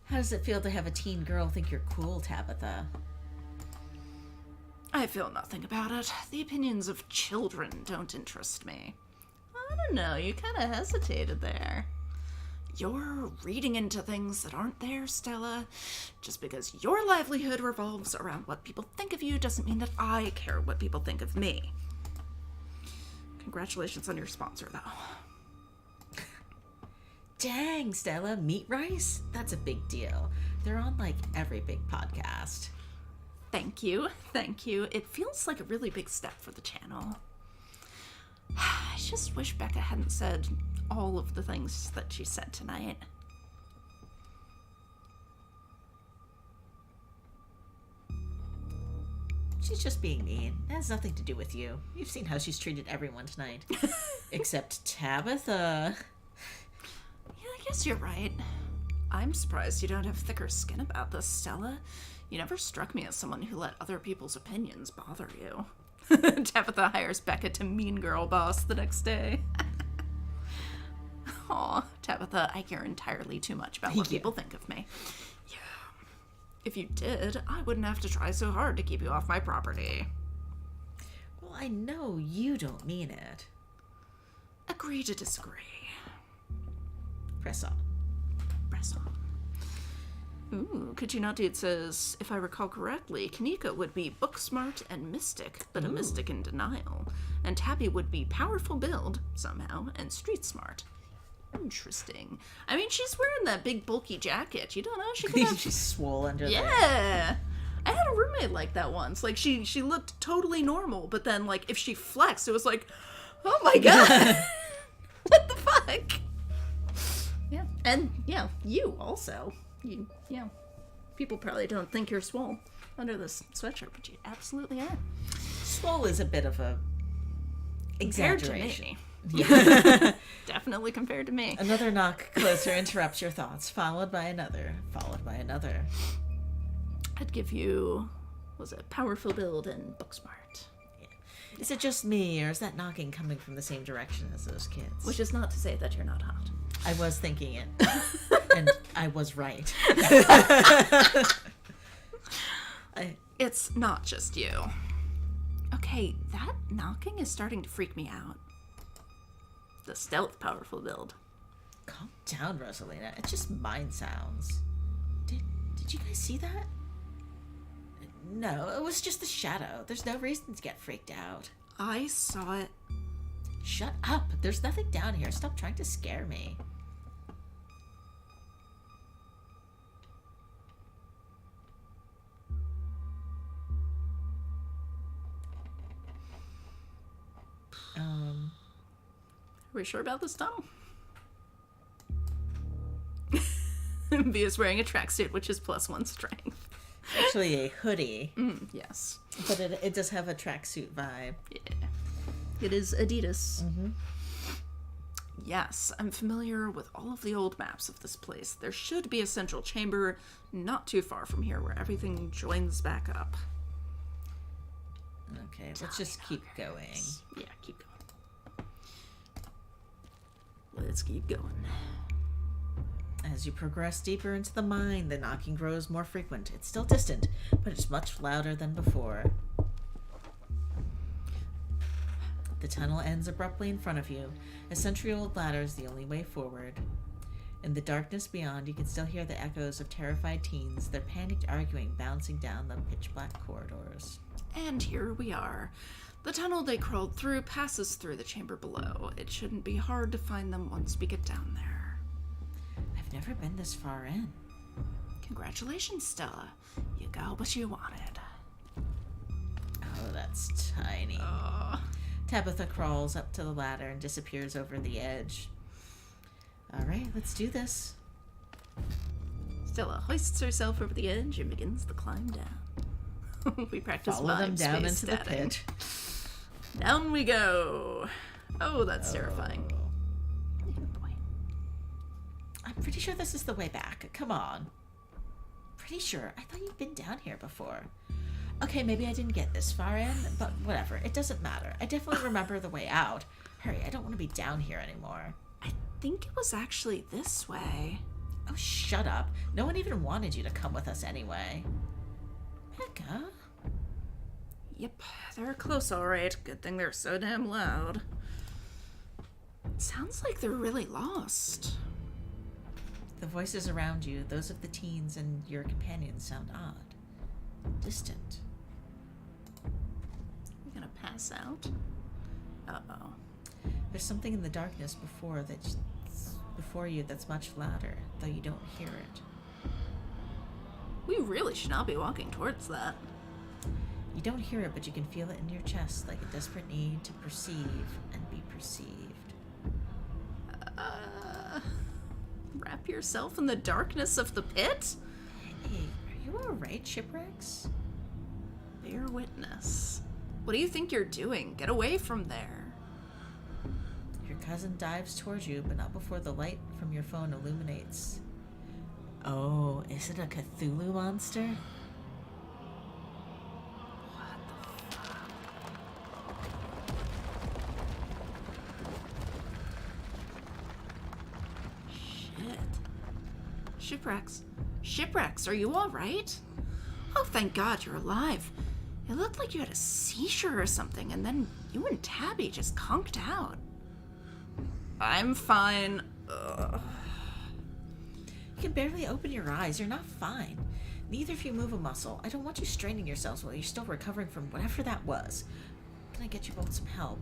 How does it feel to have a teen girl think you're cool, Tabitha? I feel nothing about it. The opinions of children don't interest me. I don't know, you kind of hesitated there. You're reading into things that aren't there, Stella. Just because your livelihood revolves around what people think of you doesn't mean that I care what people think of me. Congratulations on your sponsor, though. Dang, Stella, meat rice? That's a big deal. They're on, like, every big podcast. Thank you. Thank you. It feels like a really big step for the channel. I just wish Becca hadn't said all of the things that she said tonight. She's just being mean. It has nothing to do with you. You've seen how she's treated everyone tonight. Except Tabitha. Yeah, I guess you're right. I'm surprised you don't have thicker skin about this, Stella. You never struck me as someone who let other people's opinions bother you. Tabitha hires Becca to mean girl boss the next day. Aw, Tabitha, I care entirely too much about what people think of me. Yeah. If you did, I wouldn't have to try so hard to keep you off my property. Well, I know you don't mean it. Agree to disagree. Press on. Press on. Ooh, could you not? It says, if I recall correctly, Kanika would be book smart and mystic, but a mystic in denial. And Tabby would be powerful build, somehow, and street smart. Interesting. I mean, she's wearing that big bulky jacket. You don't know, she could have... She's swole under there. Yeah! I had a roommate like that once. Like, she looked totally normal, but then, like, if she flexed, it was like, oh my god! What the fuck? Yeah. And, yeah, you also. Yeah. People probably don't think you're swole under this sweatshirt, but you absolutely are. Swole is a bit of a exaggeration. Compared to me. Yeah. Definitely compared to me. Another knock closer interrupts your thoughts, followed by another, followed by another. I'd give you, was it powerful build and book smart? Yeah. Is it just me, or is that knocking coming from the same direction as those kids? Which is not to say that you're not hot. I was thinking it. And I was right. It's not just you. Okay, that knocking is starting to freak me out. The stealth powerful build. Calm down, Rosalina. It's just mind sounds. Did you guys see that? No, it was just a shadow. There's no reason to get freaked out. I saw it. Shut up. There's nothing down here. Stop trying to scare me. Are we sure about this, Tom? Via's wearing a tracksuit, which is +1 strength. Actually a hoodie. Yes. But it does have a tracksuit vibe. Yeah. It is Adidas. Mm-hmm. Yes, I'm familiar with all of the old maps of this place. There should be a central chamber not too far from here where everything joins back up. Okay, let's just keep going. Yeah, keep going. Let's keep going. As you progress deeper into the mine, the knocking grows more frequent. It's still distant, but it's much louder than before. The tunnel ends abruptly in front of you. A century-old ladder is the only way forward. In the darkness beyond, you can still hear the echoes of terrified teens, their panicked arguing bouncing down the pitch-black corridors. And here we are. The tunnel they crawled through passes through the chamber below. It shouldn't be hard to find them once we get down there. I've never been this far in. Congratulations, Stella. You got what you wanted. Oh, that's tiny. Tabitha crawls up to the ladder and disappears over the edge. All right, let's do this. Stella hoists herself over the edge and begins the climb down. We practice Follow them down into static. the pit. Down we go. Oh, that's terrifying. Oh, boy. I'm pretty sure this is the way back. Come on. Pretty sure. I thought you'd been down here before. Okay, maybe I didn't get this far in, but whatever. It doesn't matter. I definitely remember the way out. Hurry, I don't want to be down here anymore. I think it was actually this way. Oh, shut up. No one even wanted you to come with us anyway. Becca? Yep, they're close all right. Good thing they're so damn loud. Sounds like they're really lost. The voices around you, those of the teens and your companions, sound odd. Distant. You gonna pass out? Uh-oh. There's something in the darkness before you that's much louder, though you don't hear it. We really should not be walking towards that. You don't hear it, but you can feel it in your chest, like a desperate need to perceive and be perceived. Wrap yourself in the darkness of the pit? Hey, are you alright, Shipwrecks? Bear witness. What do you think you're doing? Get away from there. Your cousin dives towards you, but not before the light from your phone illuminates. Oh, is it a Cthulhu monster? Shipwrecks. Shipwrecks, are you alright? Oh, thank God you're alive. It looked like you had a seizure or something, and then you and Tabby just conked out. I'm fine. Ugh. You can barely open your eyes. You're not fine. Neither of you move a muscle. I don't want you straining yourselves while you're still recovering from whatever that was. Can I get you both some help?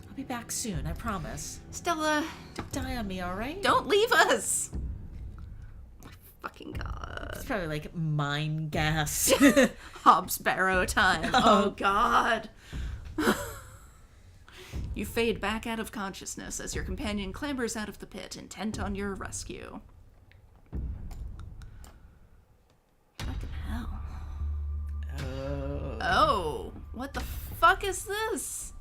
I'll be back soon, I promise. Stella. Don't die on me, alright? Don't leave us! Fucking God. It's probably like mine gas. Hobbs Barrow time. Oh God. You fade back out of consciousness as your companion clambers out of the pit, intent on your rescue. Fucking hell. Oh, what the fuck is this?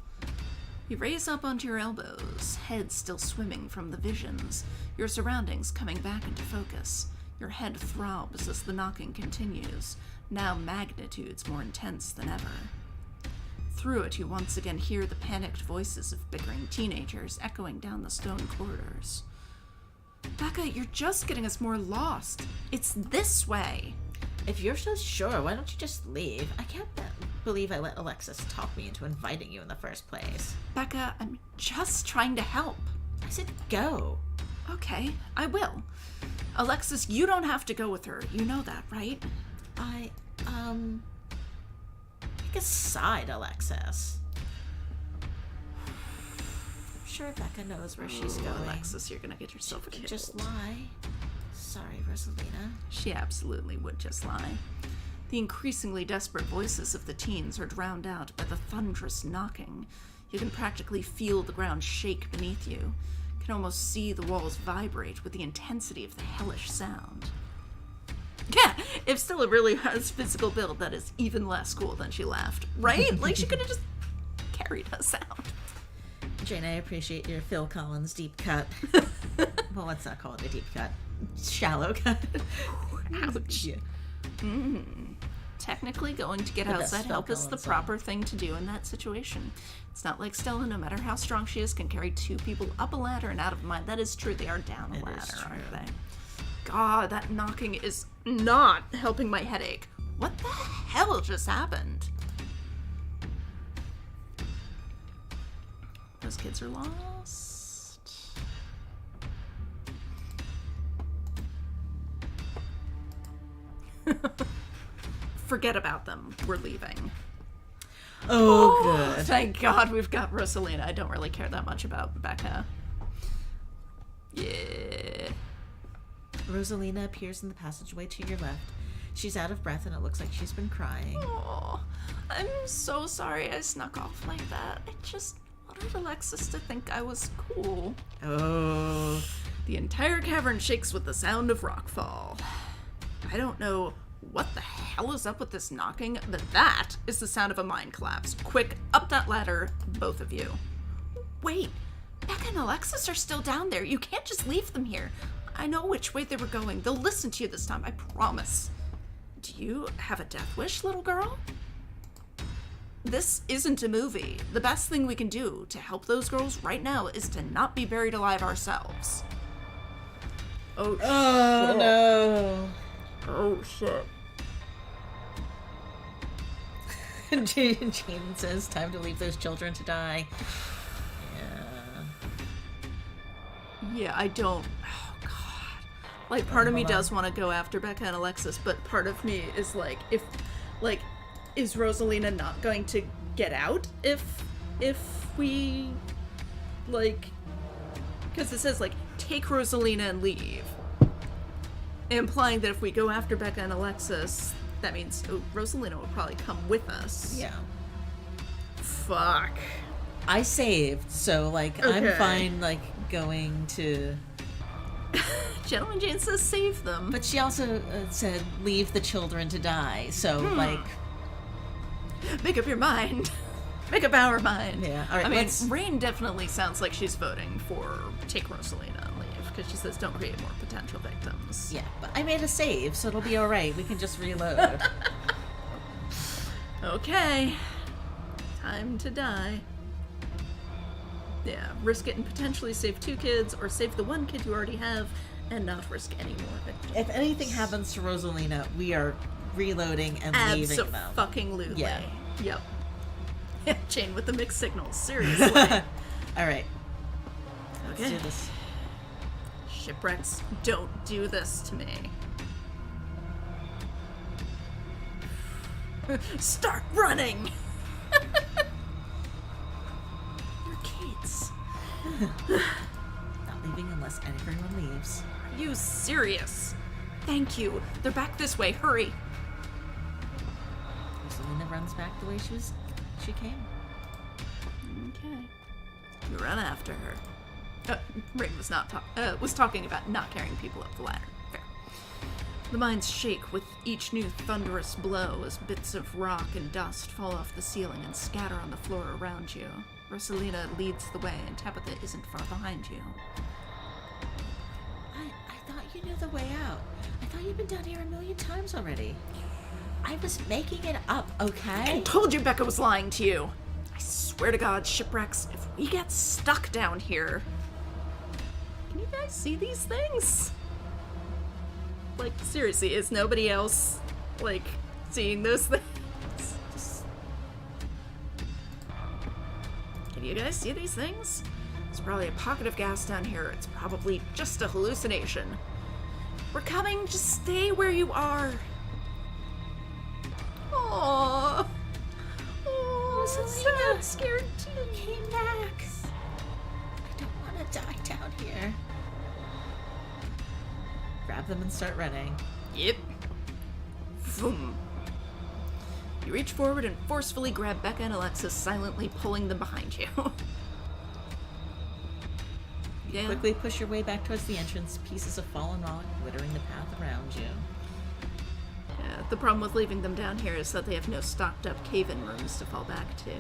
You raise up onto your elbows, head still swimming from the visions, your surroundings coming back into focus. Your head throbs as the knocking continues, now magnitudes more intense than ever. Through it, you once again hear the panicked voices of bickering teenagers echoing down the stone corridors. Becca, you're just getting us more lost. It's this way. If you're so sure, why don't you just leave? I can't believe I let Alexis talk me into inviting you in the first place. Becca, I'm just trying to help. I said go. Okay, I will. Alexis, you don't have to go with her. You know that, right? Pick a side, Alexis. I'm sure Becca knows where she's going. Alexis, you're gonna get yourself killed. Just lie. Sorry, Rosalina. She absolutely would just lie. The increasingly desperate voices of the teens are drowned out by the thunderous knocking. You can practically feel the ground shake beneath you. You can almost see the walls vibrate with the intensity of the hellish sound. Yeah, if Stella really has physical build, that is even less cool than she laughed, right? Like, she could have just carried us out. Jane, I appreciate your Phil Collins deep cut. Well, let's not call it a deep cut. Shallow cut. Ouch. Yeah. Technically, going to get outside help is the proper thing to do in that situation. It's not like Stella, no matter how strong she is, can carry two people up a ladder and out of mind. That is true. They are down a ladder, aren't they? God, that knocking is not helping my headache. What the hell just happened? Those kids are lost. Forget about them. We're leaving. Oh, good. Thank God we've got Rosalina. I don't really care that much about Becca. Yeah. Rosalina appears in the passageway to your left. She's out of breath and it looks like she's been crying. Oh, I'm so sorry I snuck off like that. I just wanted Alexis to think I was cool. Oh. The entire cavern shakes with the sound of rockfall. I don't know what the hell is up with this knocking, but that is the sound of a mine collapse. Quick, up that ladder, both of you. Wait, Becca and Alexis are still down there. You can't just leave them here. I know which way they were going. They'll listen to you this time, I promise. Do you have a death wish, little girl? this isn't a movie. The best thing we can do to help those girls right now is to not be buried alive ourselves. Oh, shit. no. Oh, shit. Jane says, time to leave those children to die. Yeah, I don't... Oh, God. Like, part of me does want to go after Becca and Alexis, but part of me is like, if... Like, is Rosalina not going to get out if we... Like... Because it says, like, take Rosalina and leave. Implying that if we go after Becca and Alexis, that means Rosalina will probably come with us. Yeah. Fuck. I saved, so, like, Okay. I'm fine, like, going to... Gentleman Jane says save them. But she also said, leave the children to die, so, like... Make up your mind. Make up our mind. Yeah, all right, I mean, let's- Rain definitely sounds like she's voting for take Rosalina and leave, because she says don't create more potential victims. Yeah, but I made a save, so it'll be alright. We can just reload. Okay. Time to die. Yeah, risk it and potentially save 2 kids, or save the 1 kid you already have, and not risk any more victims. If anything happens to Rosalina, we are reloading and leaving them. Abso-fucking-lutely. Yeah. Yep. Jane with the mixed signals, seriously. Alright. Okay. Let's do this. Shipwrecks, don't do this to me. Start running! You're kids. Not leaving unless everyone leaves. Are you serious? Thank you. They're back this way. Hurry. Rosalina runs back the way she came. Okay. You run after her. Rain was talking about not carrying people up the ladder. Fair. The mines shake with each new thunderous blow as bits of rock and dust fall off the ceiling and scatter on the floor around you. Rosalina leads the way, and Tabitha isn't far behind you. I thought you knew the way out. I thought you'd been down here a million times already. I was making it up, okay? I told you Becca was lying to you. I swear to God, Shipwrecks, if we get stuck down here... Can you guys see these things? Like, seriously, is nobody else, like, seeing those things? Can you guys see these things? There's probably a pocket of gas down here. It's probably just a hallucination. We're coming. Just stay where you are. Aww. Oh, so sad. Scared too. Came back. I don't want to die down here. Grab them and start running. Yep. Vroom. You reach forward and forcefully grab Becca and Alexis, silently pulling them behind you. Yeah. Quickly push your way back towards the entrance, pieces of fallen rock littering the path around you. Yeah, the problem with leaving them down here is that they have no stocked up cave-in rooms to fall back to.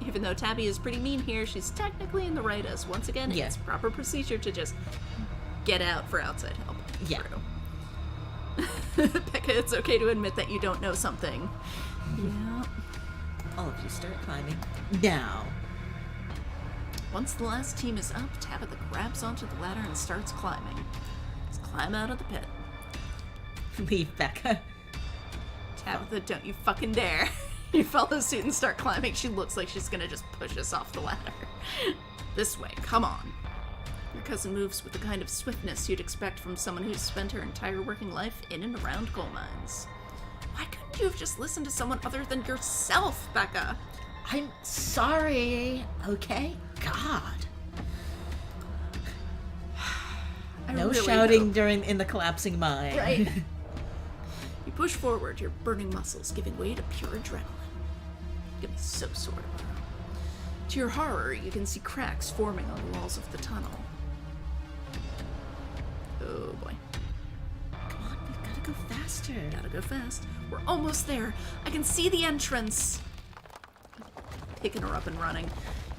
Even though Tabby is pretty mean here, she's technically in the right, as once again, Yeah. it's proper procedure to just get out for outside help. Yeah. True. Becca, it's okay to admit that you don't know something. Yeah. All of you start climbing. Now. Once the last team is up, Tabitha grabs onto the ladder and starts climbing. Let's climb out of the pit. Leave Becca. Tabitha, don't you fucking dare. You follow suit and start climbing. She looks like she's gonna just push us off the ladder. This way, come on. Your cousin moves with the kind of swiftness you'd expect from someone who's spent her entire working life in and around coal mines. Why couldn't you have just listened to someone other than yourself, Becca? I'm sorry, okay? God. I No really shouting hope- in the collapsing mine. Right. You push forward, your burning muscles giving way to pure adrenaline. Give me so sore tomorrow. To your horror, you can see cracks forming on the walls of the tunnel. Oh boy. Come on, we've got to go faster. Gotta go fast. We're almost there. I can see the entrance. Picking her up and running.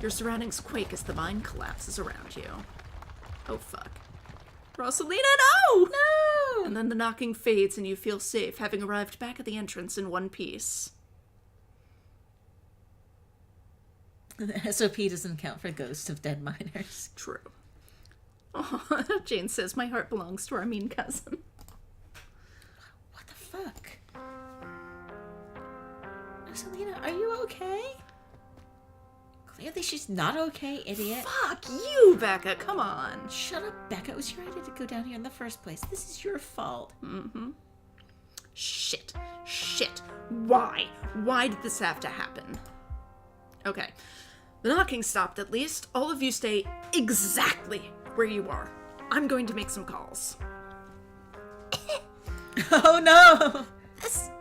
Your surroundings quake as the mine collapses around you. Oh fuck. Rosalina, no! No! And then the knocking fades and you feel safe, having arrived back at the entrance in one piece. The SOP doesn't count for ghosts of dead miners. True. Oh, Jane says, my heart belongs to our mean cousin. What the fuck? Rosalina, are you okay? Clearly she's not okay, idiot. Fuck you, Becca, come on. Shut up, Becca. It was your idea to go down here in the first place. This is your fault. Mm-hmm. Shit. Why? Why did this have to happen? Okay. The knocking stopped at least. All of you stay exactly where you are. I'm going to make some calls. Oh no! This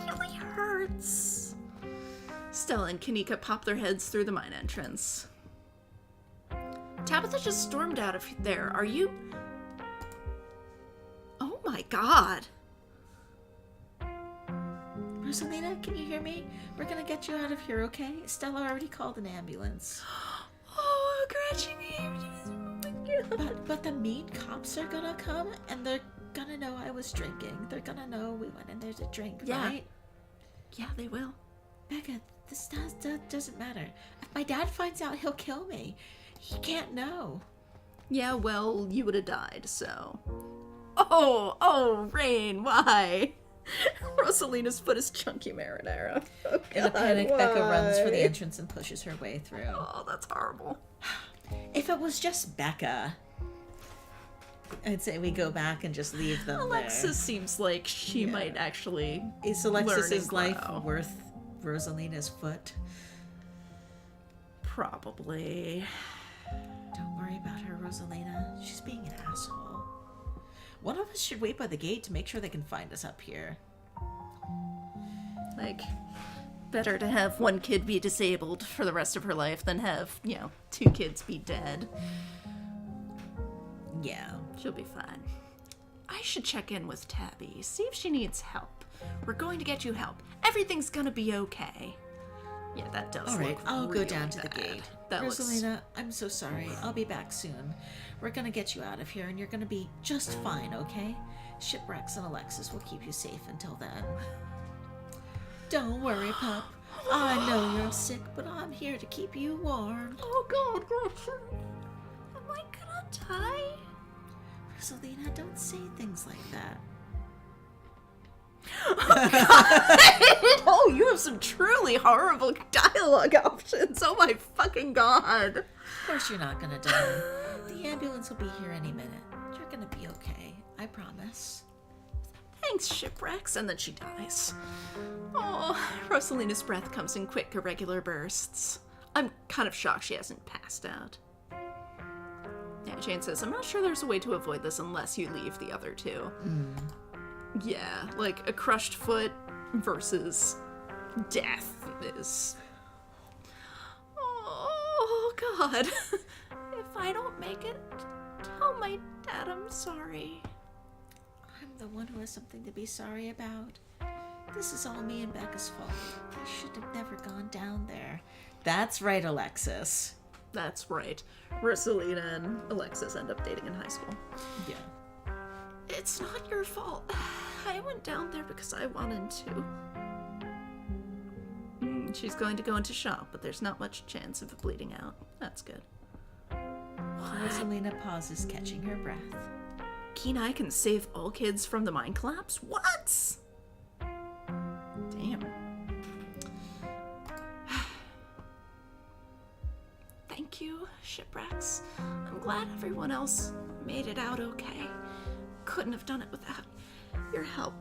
really hurts. Stella and Kanika pop their heads through the mine entrance. Tabitha just stormed out of there. Are you... Oh my god. Rosalina, can you hear me? We're gonna get you out of here, okay? Stella already called an ambulance. Oh, Gretchen. But the mean cops are gonna come, and they're gonna know I was drinking. They're gonna know we went in there to drink, right? Yeah, they will. Becca, this doesn't matter. If my dad finds out, he'll kill me. He can't know. Yeah, well, you would have died, so... Oh, Rain, why? Rosalina's foot is chunky marinara. Oh, In a panic, why? Becca runs for the entrance and pushes her way through. Oh, that's horrible. If it was just Becca, I'd say we go back and just leave them Alexis seems like she might actually there. Is Alexis's learn and life grow. worth Rosalina's foot? Probably. Don't worry about her, Rosalina. She's being an asshole. One of us should wait by the gate to make sure they can find us up here. Like, better to have one kid be disabled for the rest of her life than have, 2 kids be dead. Yeah. She'll be fine. I should check in with Tabby, see if she needs help. We're going to get you help. Everything's gonna be okay. Yeah, that does All right, look I'll really go down to the bad. gate. That Rosalina, looks... I'm so sorry. I'll be back soon. We're gonna get you out of here, and you're gonna be just fine, okay? Shipwrecks and Alexis will keep you safe until then. Don't worry, pup. I know you're sick, but I'm here to keep you warm. Oh god, Gretchen. Am I gonna die? Rosalina, don't say things like that. Oh, you have some truly horrible dialogue options. Oh my fucking god. Of course you're not gonna die. The ambulance will be here any minute. You're gonna be okay. I promise. Thanks, Shipwrecks. And then she dies. Oh, Rosalina's breath comes in quick, irregular bursts. I'm kind of shocked she hasn't passed out. Yeah, Jane says, I'm not sure there's a way to avoid this unless you leave the other two. Yeah, like a crushed foot versus death is... Oh, God. If I don't make it, tell my dad I'm sorry. I'm the one who has something to be sorry about. This is all me and Becca's fault. I should have never gone down there. That's right, Alexis. That's right. Rosalina and Alexis end up dating in high school. Yeah. It's not your fault. I went down there because I wanted to. She's going to go into shock, but there's not much chance of it bleeding out. That's good. Rosalina pauses, catching her breath. Kenai can save all kids from the mine collapse? What? Damn. Thank you, Shipwrecks. I'm glad everyone else made it out okay. Couldn't have done it without your help.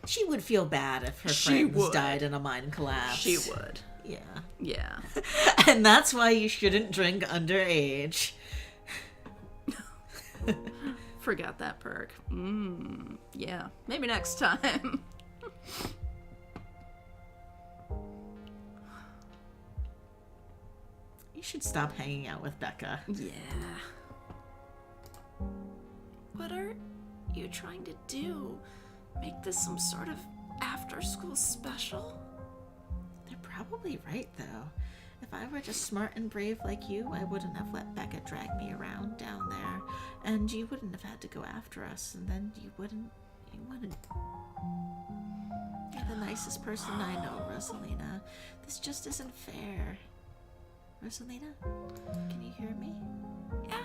She would feel bad if her She friends would. died in a mine collapse. She would. Yeah. Yeah. And that's why you shouldn't drink underage. Forgot that perk. Yeah. Maybe next time. You should stop hanging out with Becca. Yeah. What are you trying to do? Make this some sort of after-school special? They're probably right, though. If I were just smart and brave like you, I wouldn't have let Becca drag me around down there. And you wouldn't have had to go after us, and then you wouldn't... Yeah, the nice nicest person I know, Rosalina. This just isn't fair. Rosalina, can you hear me? Yeah,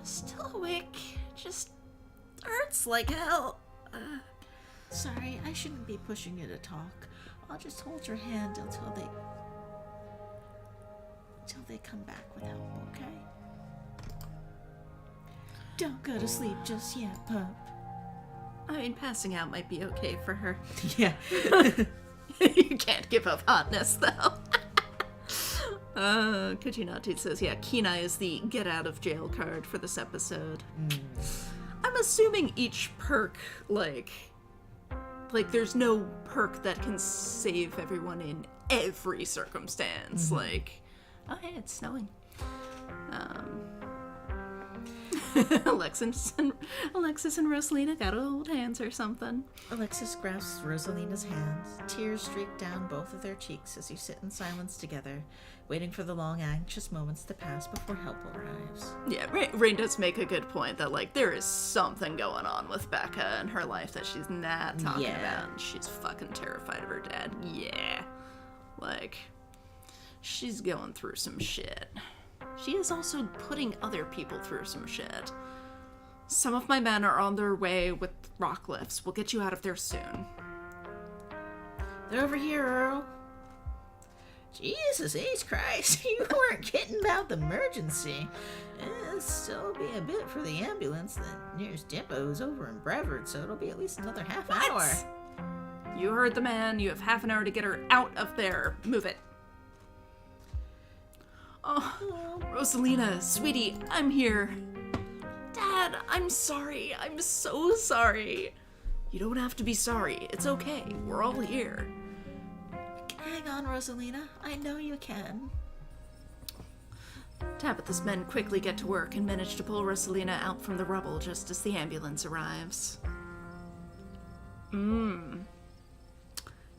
still awake. Just Hurts like hell. Sorry, I shouldn't be pushing you to talk. I'll just hold your hand until they come back with help, okay? Don't go to sleep just yet, pup. I mean, passing out might be okay for her. Yeah. You can't give up hotness, though. Kujinati says, yeah, Kenai is the get out of jail card for this episode. I'm assuming each perk, like there's no perk that can save everyone in every circumstance. Like, oh hey, it's snowing. Alexis and Rosalina got old hands or something. Alexis grasps Rosalina's hands. Tears streak down both of their cheeks as you sit in silence together, waiting for the long, anxious moments to pass before help arrives. Yeah, Rain does make a good point that, like, there is something going on with Becca in her life that she's not talking about. And she's fucking terrified of her dad. Yeah. Like, she's going through some shit. She is also putting other people through some shit. Some of my men are on their way with rock lifts. We'll get you out of there soon. They're over here, Earl. Jesus H. Christ, you weren't kidding about the emergency. It'll still be a bit for the ambulance. The nearest depot is over in Brevard, so it'll be at least another half hour. You heard the man. You have half an hour to get her out of there. Move it. Oh, Rosalina, sweetie, I'm here. Dad, I'm sorry. I'm so sorry. You don't have to be sorry. It's okay. We're all here. Hang on, Rosalina. I know you can. Tabitha's men quickly get to work and manage to pull Rosalina out from the rubble just as the ambulance arrives.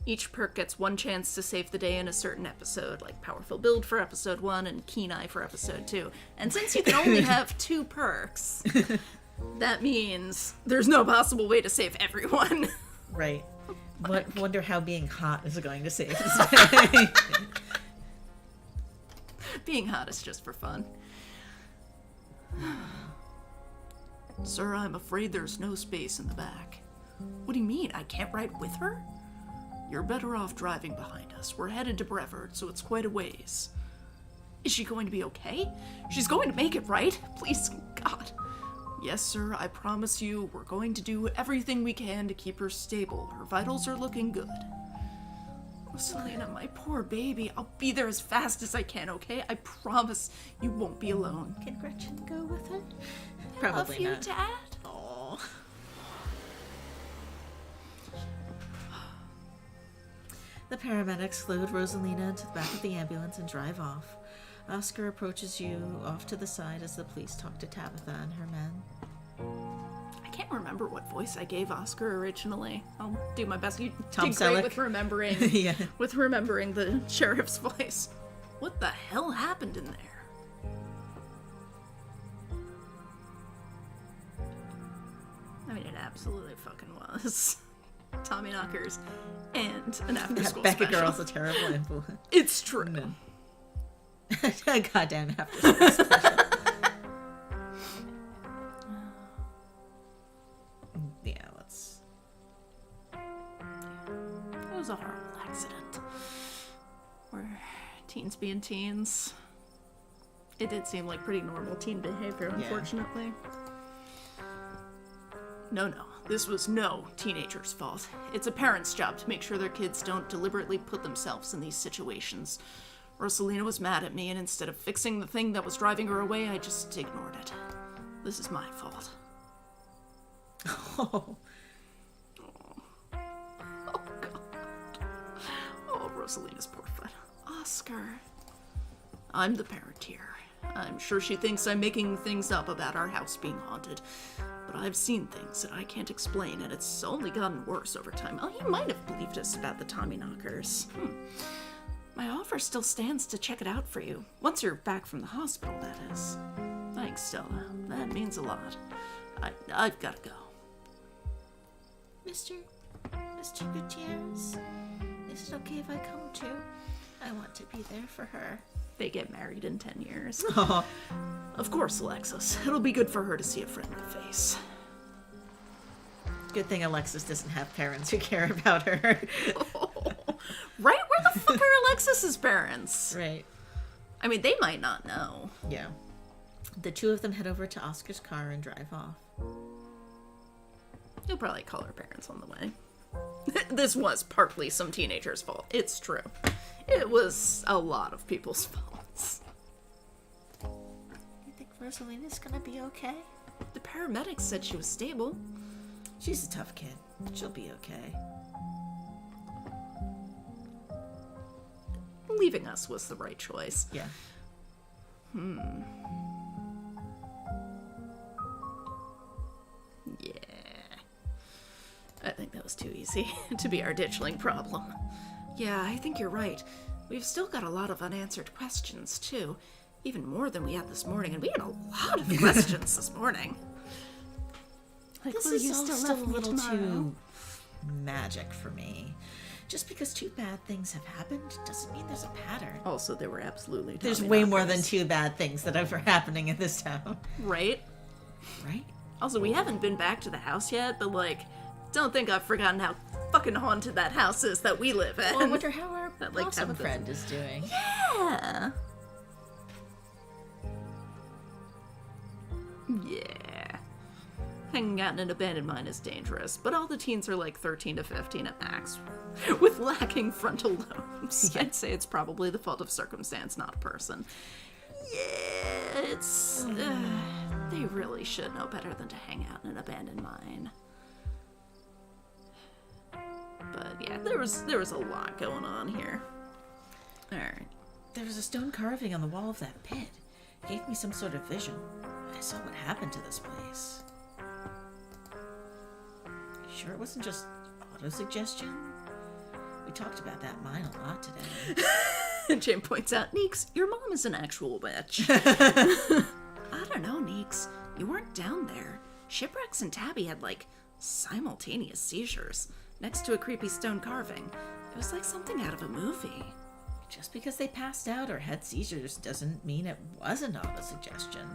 Each perk gets one chance to save the day in a certain episode, like Powerful Build for episode 1 and Keen Eye for episode 2. And since you can only have 2 perks, that means there's no possible way to save everyone. Right. Wonder how being hot is going to save this day. Being hot is just for fun. Sir, I'm afraid there's no space in the back. What do you mean? I can't ride with her? You're better off driving behind us. We're headed to Brevard, so it's quite a ways. Is she going to be okay? She's going to make it, right? Please, God. Yes, sir, I promise you, we're going to do everything we can to keep her stable. Her vitals are looking good. Selena, my poor baby. I'll be there as fast as I can, okay? I promise you won't be alone. Can Gretchen go with her? Probably love you, not. Dad. Aww. The paramedics load Rosalina into the back of the ambulance and drive off. Oscar approaches you off to the side as the police talk to Tabitha and her men. I can't remember what voice I gave Oscar originally. I'll do my best. You Tom did great Selleck. with remembering, Yeah. with remembering the sheriff's voice. What the hell happened in there? I mean, it absolutely fucking was. Tommy Knockers and an after-school Becca special. Girl's a terrible influence. It's true. No. Goddamn after-school special. Yeah, let's... It was a horrible accident. Where teens being teens. It did seem like pretty normal teen behavior, unfortunately. No. This was no teenager's fault. It's a parent's job to make sure their kids don't deliberately put themselves in these situations. Rosalina was mad at me, and instead of fixing the thing that was driving her away, I just ignored it. This is my fault. Oh. Oh, God. Oh, Rosalina's poor foot. Oscar. I'm the parent here. I'm sure she thinks I'm making things up about our house being haunted. But I've seen things that I can't explain, and it's only gotten worse over time. Oh, you might have believed us about the Tommy Knockers. My offer still stands to check it out for you. Once you're back from the hospital, that is. Thanks, Stella. That means a lot. I've gotta go. Mr. Gutierrez, Is it okay if I come too? I want to be there for her. They get married in 10 years. Oh, Of course, Alexis. It'll be good for her to see a friendly face. good thing Alexis doesn't have parents who care about her. Right? Where the fuck are Alexis's parents? Right. I mean, they might not know. Yeah. The two of them head over to Oscar's car and drive off. You'll probably call her parents on the way. This was partly some teenager's fault. It's true. It was a lot of people's faults. You think Rosalina's gonna be okay? The paramedics said she was stable. She's a tough kid. She'll be okay. Leaving us was the right choice. Yeah. Yeah. I think that was too easy to be our ditchling problem. Yeah, I think you're right. We've still got a lot of unanswered questions, too. Even more than we had this morning, and we had a lot of questions this morning. Like, This will is you all still still love a me little tomorrow? too magic for me. Just because two bad things have happened doesn't mean there's a pattern. Also, there were absolutely There's Tommy way more knockers. than two bad things that are happening in this town. Right? Right? Also, we haven't been back to the house yet, but, like, don't think I've forgotten how fucking haunted that house is that we live in. Well, I wonder how our That, like, awesome have the- friend is doing. Yeah. Yeah. Hanging out in an abandoned mine is dangerous, but all the teens are like 13 to 15 at max, with lacking frontal lobes. Yeah. I'd say it's probably the fault of circumstance, not a person. Yeah, it's... they really should know better than to hang out in an abandoned mine. But yeah, there was a lot going on here. Alright. There was a stone carving on the wall of that pit. It gave me some sort of vision. I saw what happened to this place. You sure it wasn't just autosuggestion? We talked about that mine a lot today. And Jane points out, Neeks, your mom is an actual witch. I don't know, Neeks. You weren't down there. Shipwrecks and Tabby had, like, simultaneous seizures next to a creepy stone carving. It was like something out of a movie. Just because they passed out or had seizures doesn't mean it wasn't autosuggestion.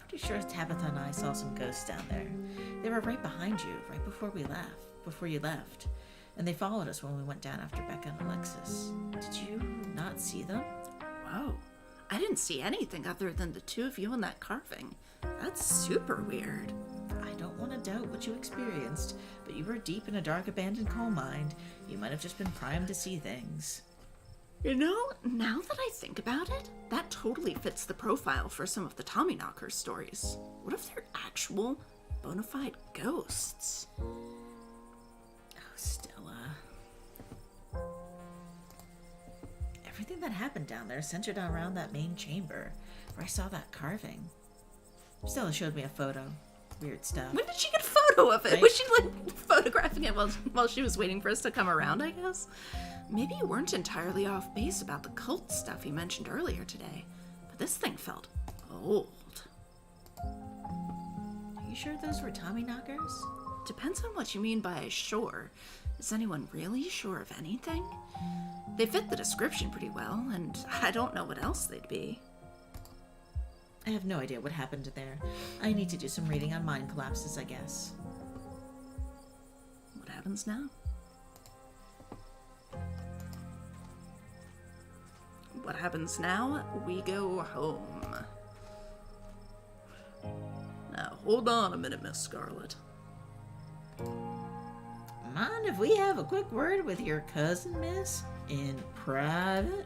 Pretty sure Tabitha and I saw some ghosts down there. They were right behind you, right before you left. And they followed us when we went down after Becca and Alexis. Did you not see them? Whoa. I didn't see anything other than the two of you in that carving. That's super weird. I don't want to doubt what you experienced, but you were deep in a dark abandoned coal mine. You might have just been primed to see things. You know, now that I think about it, that totally fits the profile for some of the Tommyknocker stories. What if they're actual, bona fide ghosts? Oh, Stella. Everything that happened down there centered around that main chamber, where I saw that carving. Stella showed me a photo. Weird stuff. When did she get a photo of it? Right? Was she, like, photographing it while she was waiting for us to come around, I guess? Maybe you weren't entirely off base about the cult stuff you mentioned earlier today, but this thing felt old. Are you sure those were Tommyknockers? Depends on what you mean by sure. Is anyone really sure of anything? They fit the description pretty well, and I don't know what else they'd be. I have no idea what happened there. I need to do some reading on mine collapses, I guess. What happens now? What happens now? We go home. Now, hold on a minute, Miss Scarlet. Mind if we have a quick word with your cousin, miss? In private?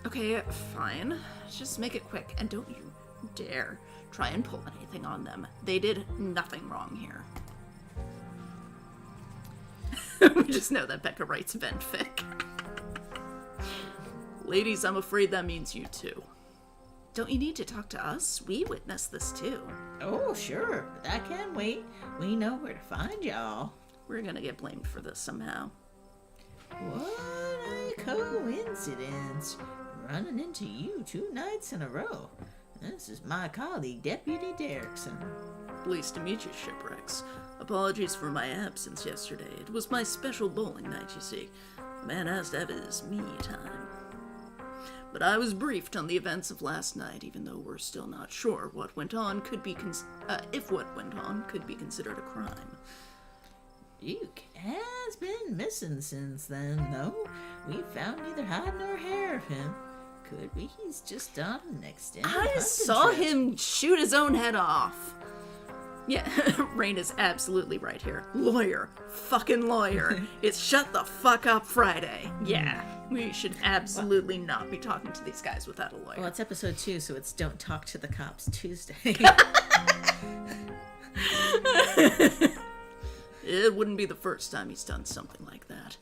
Okay, fine. Just make it quick, and don't you dare try and pull anything on them. They did nothing wrong here. We just know that Becca writes fanfic. Ladies, I'm afraid that means you too. Don't you need to talk to us? We witnessed this too. Oh, sure, but that can wait. We know where to find y'all. We're gonna get blamed for this somehow. What a coincidence. coincidence. Running into you 2 nights in a row. This is my colleague, Deputy Derrickson. Pleased to meet you, Shipwrecks. Apologies for my absence yesterday. It was my special bowling night, you see. A man has to have his me time. But I was briefed on the events of last night, even though we're still not sure what went on could be if what went on could be considered a crime. Duke has been missing since then, though. We found neither hide nor hair of him. Could be he's just on an extended I saw trip. him shoot his own head off. Yeah, Rain is absolutely right here. Lawyer. Fucking lawyer. It's Shut the Fuck Up Friday. Yeah, we should absolutely not be talking to these guys without a lawyer. Well, it's episode 2, so it's Don't Talk to the Cops Tuesday. It wouldn't be the first time he's done something like that.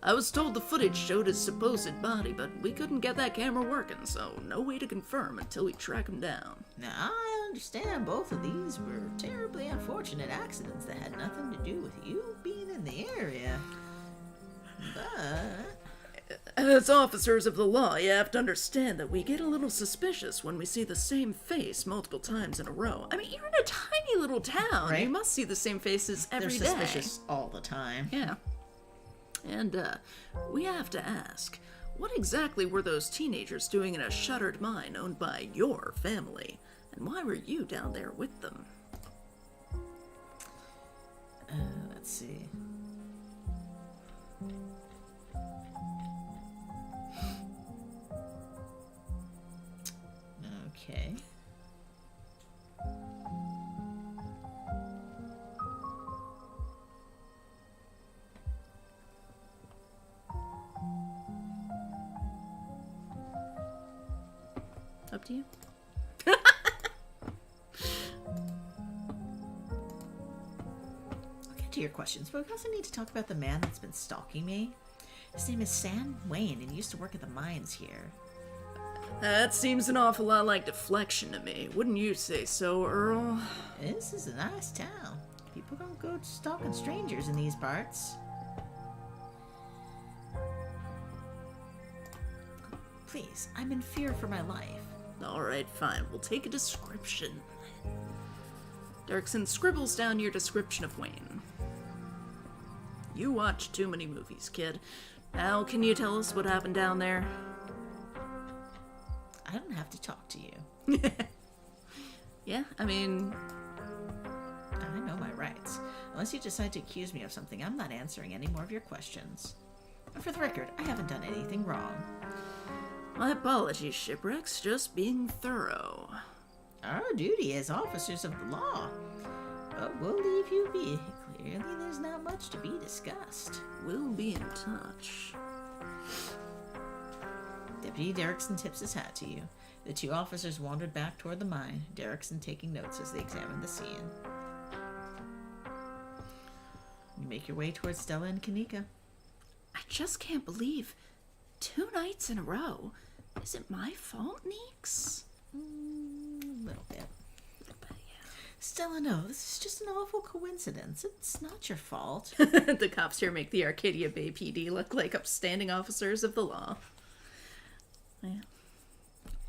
I was told the footage showed his supposed body, but we couldn't get that camera working, so no way to confirm until we track him down. Now, I understand both of these were terribly unfortunate accidents that had nothing to do with you being in the area. But As officers of the law, you have to understand that we get a little suspicious when we see the same face multiple times in a row. I mean, you're in a tiny little town. Right. You must see the same faces every they're day. suspicious all the time. Yeah. And, we have to ask, what exactly were those teenagers doing in a shuttered mine owned by your family? And why were you down there with them? Let's see. Okay. Up to you. I'll get to your questions, but we also need to talk about the man that's been stalking me. His name is Sam Wayne, and he used to work at the mines here. That seems an awful lot like deflection to me. Wouldn't you say so, Earl? This is a nice town. People don't go stalking strangers in these parts. Please, I'm in fear for my life. Alright, fine. We'll take a description. Derrickson scribbles down your description of Wayne. You watch too many movies, kid. Now, can you tell us what happened down there? I don't have to talk to you. Yeah, I mean... I know my rights. Unless you decide to accuse me of something, I'm not answering any more of your questions. And for the record, I haven't done anything wrong. My apologies, Shipwrecks. Just being thorough. Our duty as officers of the law. But we'll leave you be. Clearly, there's not much to be discussed. We'll be in touch. Deputy Derrickson tips his hat to you. The 2 officers wandered back toward the mine, Derrickson taking notes as they examined the scene. You make your way towards Stella and Kanika. I just can't believe 2 nights in a row. Is it my fault, Neeks? A little bit. But yeah. Stella, no, this is just an awful coincidence. It's not your fault. The cops here make the Arcadia Bay PD look like upstanding officers of the law. Yeah.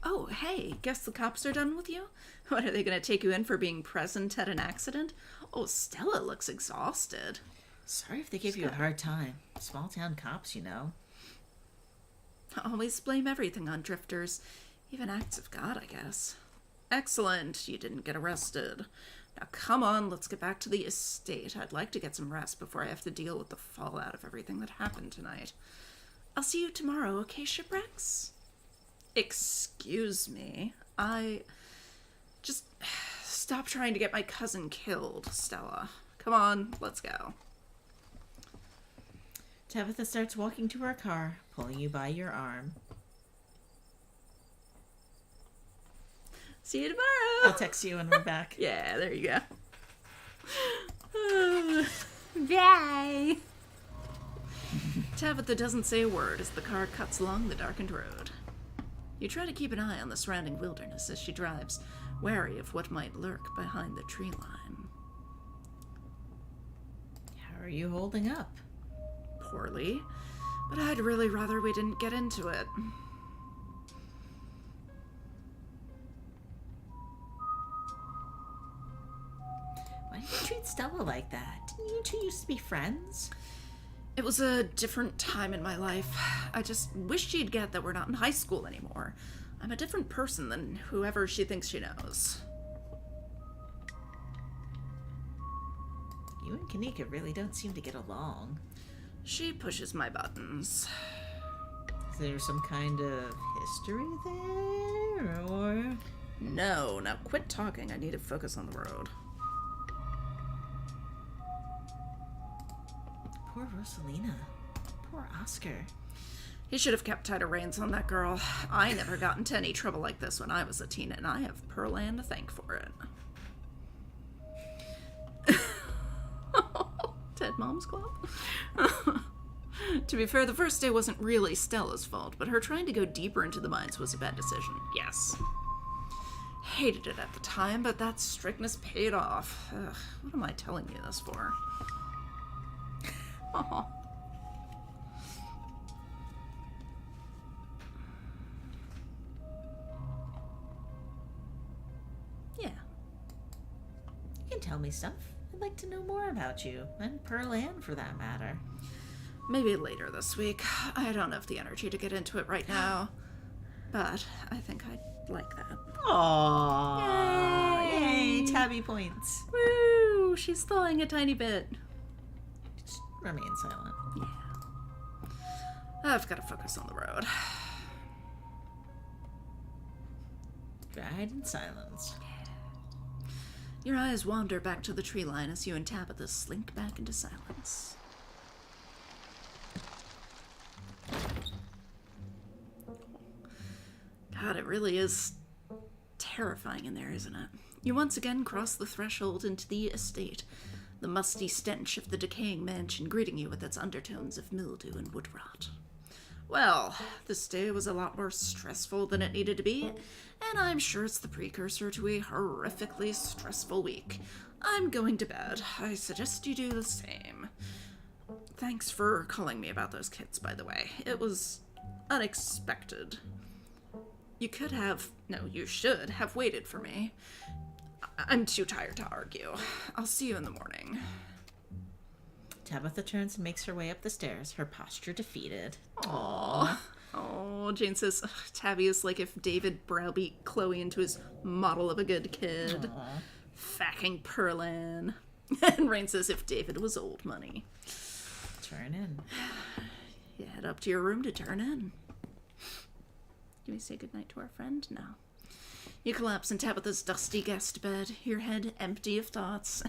Oh, hey, guess the cops are done with you? What, are they going to take you in for being present at an accident? Oh, Stella looks exhausted. Sorry if they gave you a hard time. Small town cops, you know. Always blame everything on drifters. Even acts of God, I guess. Excellent, you didn't get arrested. Now come on, let's get back to the estate. I'd like to get some rest before I have to deal with the fallout of everything that happened tonight. I'll see you tomorrow, okay, Shipwrecks? Excuse me. Just stop trying to get my cousin killed, Stella. Come on, let's go. Tabitha starts walking to her car, pulling you by your arm. See you tomorrow. I'll text you when we're back. Yeah, there you go. Bye. Tabitha doesn't say a word as the car cuts along the darkened road. You try to keep an eye on the surrounding wilderness as she drives, wary of what might lurk behind the tree line. How are you holding up? Poorly. But I'd really rather we didn't get into it. Why do you treat Stella like that? Didn't you two used to be friends? It was a different time in my life. I just wish she'd get that we're not in high school anymore. I'm a different person than whoever she thinks she knows. You and Kanika really don't seem to get along. She pushes my buttons. Is there some kind of history there, or...? No, now quit talking. I need to focus on the road. Poor Rosalina. Poor Oscar. He should have kept tighter reins on that girl. I never got into any trouble like this when I was a teen, and I have Pearl Ann to thank for it. Dead Mom's Club? To be fair, the first day wasn't really Stella's fault, but her trying to go deeper into the mines was a bad decision, yes. Hated it at the time, but that strictness paid off. Ugh, what am I telling you this for? Aw. Yeah. You can tell me stuff. I'd like to know more about you, and Pearl Ann for that matter. Maybe later this week. I don't have the energy to get into it right now, but I think I'd like that. Aww! Yay! Tabby points. Woo! She's thawing a tiny bit. Just remain silent. Yeah. I've got to focus on the road. Ride in silence. Your eyes wander back to the tree line as you and Tabitha slink back into silence. God, it really is terrifying in there, isn't it? You once again cross the threshold into the estate, the musty stench of the decaying mansion greeting you with its undertones of mildew and wood rot. Well, this day was a lot more stressful than it needed to be, and I'm sure it's the precursor to a horrifically stressful week. I'm going to bed. I suggest you do the same. Thanks for calling me about those kids, by the way. It was unexpected. You could have, no, you should have waited for me. I'm too tired to argue. I'll see you in the morning. Tabitha turns and makes her way up the stairs, her posture defeated. Aww. Oh, Jane says, Tabby is like if David browbeat Chloe into his model of a good kid. Aww. Facking Pearl Ann. And Rain says if David was old money. Turn in. You head up to your room to turn in. Do we say goodnight to our friend? No. You collapse in Tabitha's dusty guest bed, your head empty of thoughts.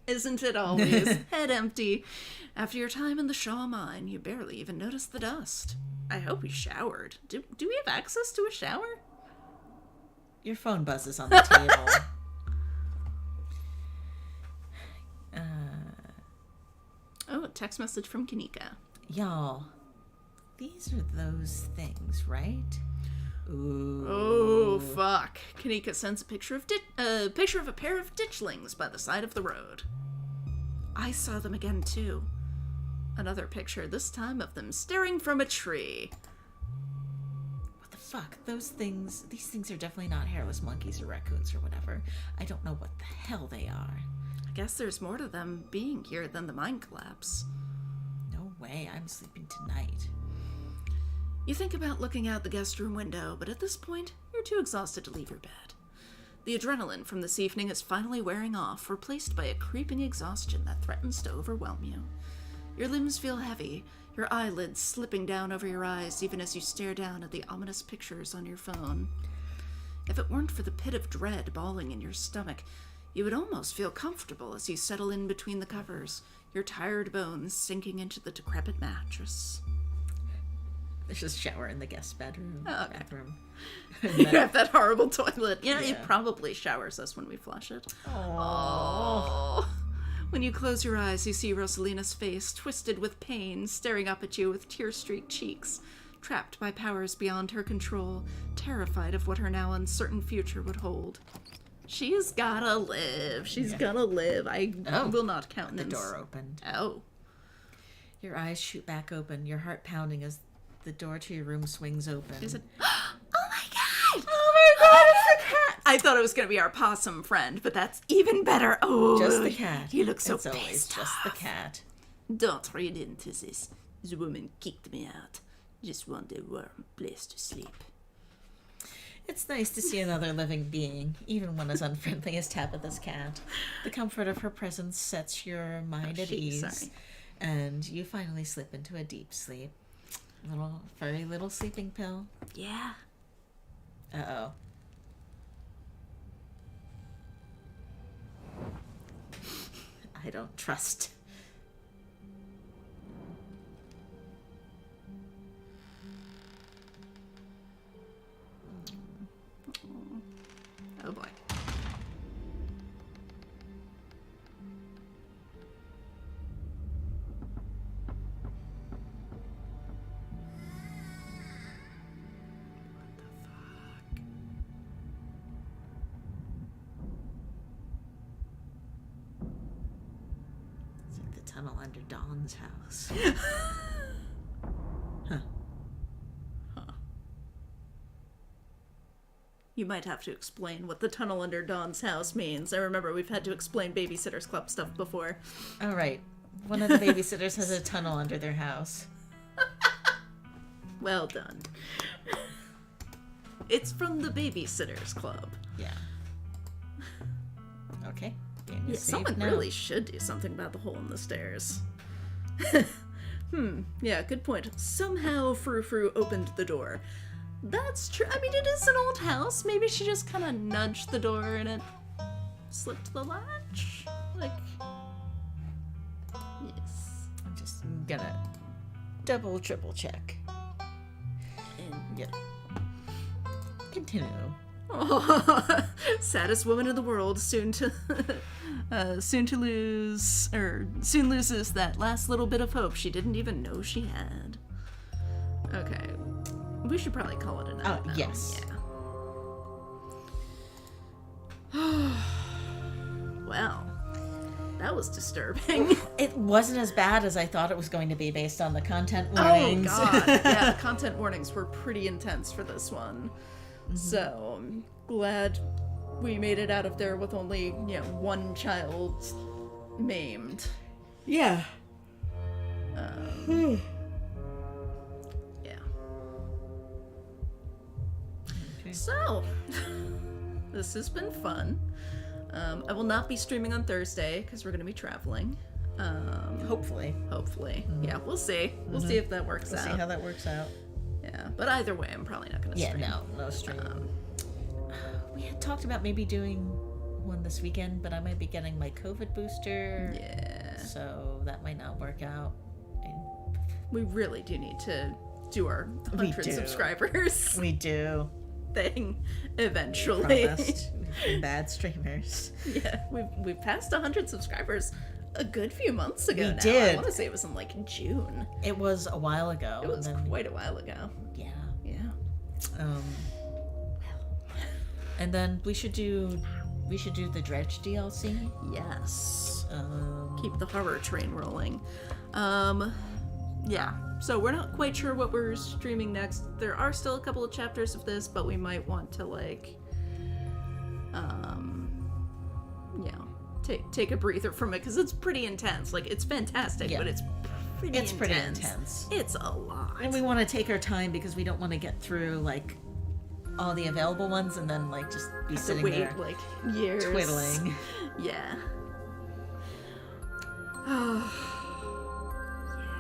Isn't it always? Head empty. After your time in the Shaw mine, you barely even notice the dust. I hope you showered. Do we have access to a shower? Your phone buzzes on the table. Oh, a text message from Kanika. Y'all, these are those things, right? Ooh. Oh, fuck. Kanika sends a picture of a pair of ditchlings by the side of the road. I saw them again, too. Another picture, this time of them staring from a tree. What the fuck? These things are definitely not hairless monkeys or raccoons or whatever. I don't know what the hell they are. I guess there's more to them being here than the mine collapse. No way, I'm sleeping tonight. You think about looking out the guest room window, but at this point, you're too exhausted to leave your bed. The adrenaline from this evening is finally wearing off, replaced by a creeping exhaustion that threatens to overwhelm you. Your limbs feel heavy, your eyelids slipping down over your eyes even as you stare down at the ominous pictures on your phone. If it weren't for the pit of dread bawling in your stomach, you would almost feel comfortable as you settle in between the covers, your tired bones sinking into the decrepit mattress. There's a shower in the guest bedroom. Oh, okay. Bathroom. You have that horrible toilet. Yeah, Yeah. it probably showers us when we flush it. Oh. When you close your eyes, you see Rosalina's face, twisted with pain, staring up at you with tear-streaked cheeks, trapped by powers beyond her control, terrified of what her now uncertain future would hold. She's gotta live. She's gonna live. I will not countenance. The door opened. Oh. Your eyes shoot back open, your heart pounding as the door to your room swings open. Is it? Oh my god! Oh my god, it's the cat! I thought it was going to be our possum friend, but that's even better. Oh, Just the cat. You look so It's always pissed just the off. cat. Don't read into this. The woman kicked me out. Just want a warm place to sleep. It's nice to see another living being, even one as unfriendly as Tabitha's cat. The comfort of her presence sets your mind at ease, Sorry. and you finally slip into a deep sleep. Furry little sleeping pill. Yeah. Uh-oh. I don't trust. Oh boy. It's like the tunnel under Dawn's house. You might have to explain what the tunnel under Dawn's house means. I remember we've had to explain Babysitter's Club stuff before. All right. One of the babysitters has a tunnel under their house. Well done. It's from the Babysitter's Club. Yeah. Okay. Being Yeah, saved someone now. really should do something about the hole in the stairs. Yeah, good point. Somehow Frou-Frou opened the door. That's true. I mean, it is an old house. Maybe she just kind of nudged the door and it slipped the latch. Like, yes. I'm just gonna double, triple check. And Yeah. Continue. oh, saddest woman in the world, soon to lose, or soon loses that last little bit of hope she didn't even know she had. Okay. We should probably call it a night. now. Yes. Yeah. Well, that was disturbing. It wasn't as bad as I thought it was going to be based on the content Oh warnings. god. Yeah, the content warnings were pretty intense for this one. So I'm glad we made it out of there with only, one child maimed. Yeah. Yeah. Okay. So, this has been fun. I will not be streaming on Thursday because we're going to be traveling. Hopefully. Hopefully. Yeah, we'll see. We'll see if that works We'll out. see how that works out. Yeah, but either way, I'm probably not going to Yeah, stream. no stream. We had talked about maybe doing one this weekend, but I might be getting my COVID booster. Yeah. So that might not work out. We really do need to do our 100 do. subscribers We do. thing eventually. Promised. We've been bad streamers. Yeah, we've passed 100 subscribers a good few months ago We now. did. I want to say it was in like June. It was a while ago. It was and then, quite a while ago. yeah. Yeah. And then we should do the Dredge DLC. Yes. Um, Keep the horror train rolling. Yeah. So we're not quite sure what we're streaming next. There are still a couple of chapters of this, but we might want to take a breather from it because it's pretty intense. Like it's fantastic, Yeah. but it's pretty It's pretty intense. intense. It's a lot. and we want to take our time because we don't want to get through like all the available ones and then like just be to sitting wait there like years. twiddling. Yeah.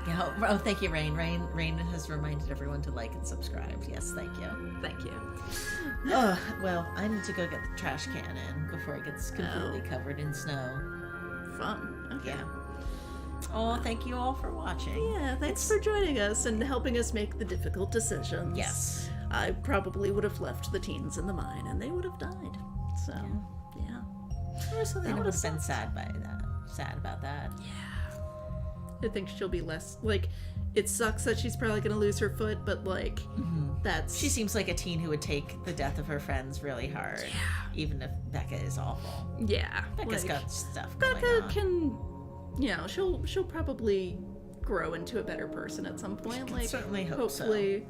Yeah. Oh, thank you, Rain. Rain has reminded everyone to like and subscribe. Yes, thank you. Thank you. Well, I need to go get the trash can in before it gets completely covered in snow. Fun. Okay. Yeah. Oh, thank you all for watching. Yeah, thanks for joining us and helping us make the difficult decisions. Yes. I probably would have left the teens in the mine and they would have died. So, yeah. Or so they That would would've have been sad about that. I think she'll be less, like, it sucks that she's probably going to lose her foot, but, like, that's... She seems like a teen who would take the death of her friends really hard. Yeah. Even if Becca is awful. Yeah. Becca's like, got stuff going Becca on. can, she'll probably grow into a better person at some point. Like, certainly hope so.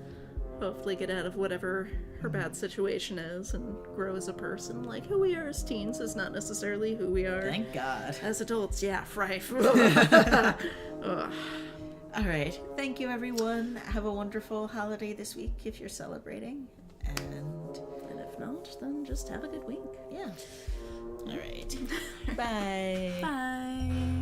hopefully get out of whatever her bad situation is and grow as a person. Like, who we are as teens is not necessarily who we are Thank God. as adults. Yeah, right. Ugh. All right. Thank you, everyone. Have a wonderful holiday this week if you're celebrating. And if not, then just have a good week. yeah. All right. Bye. Bye.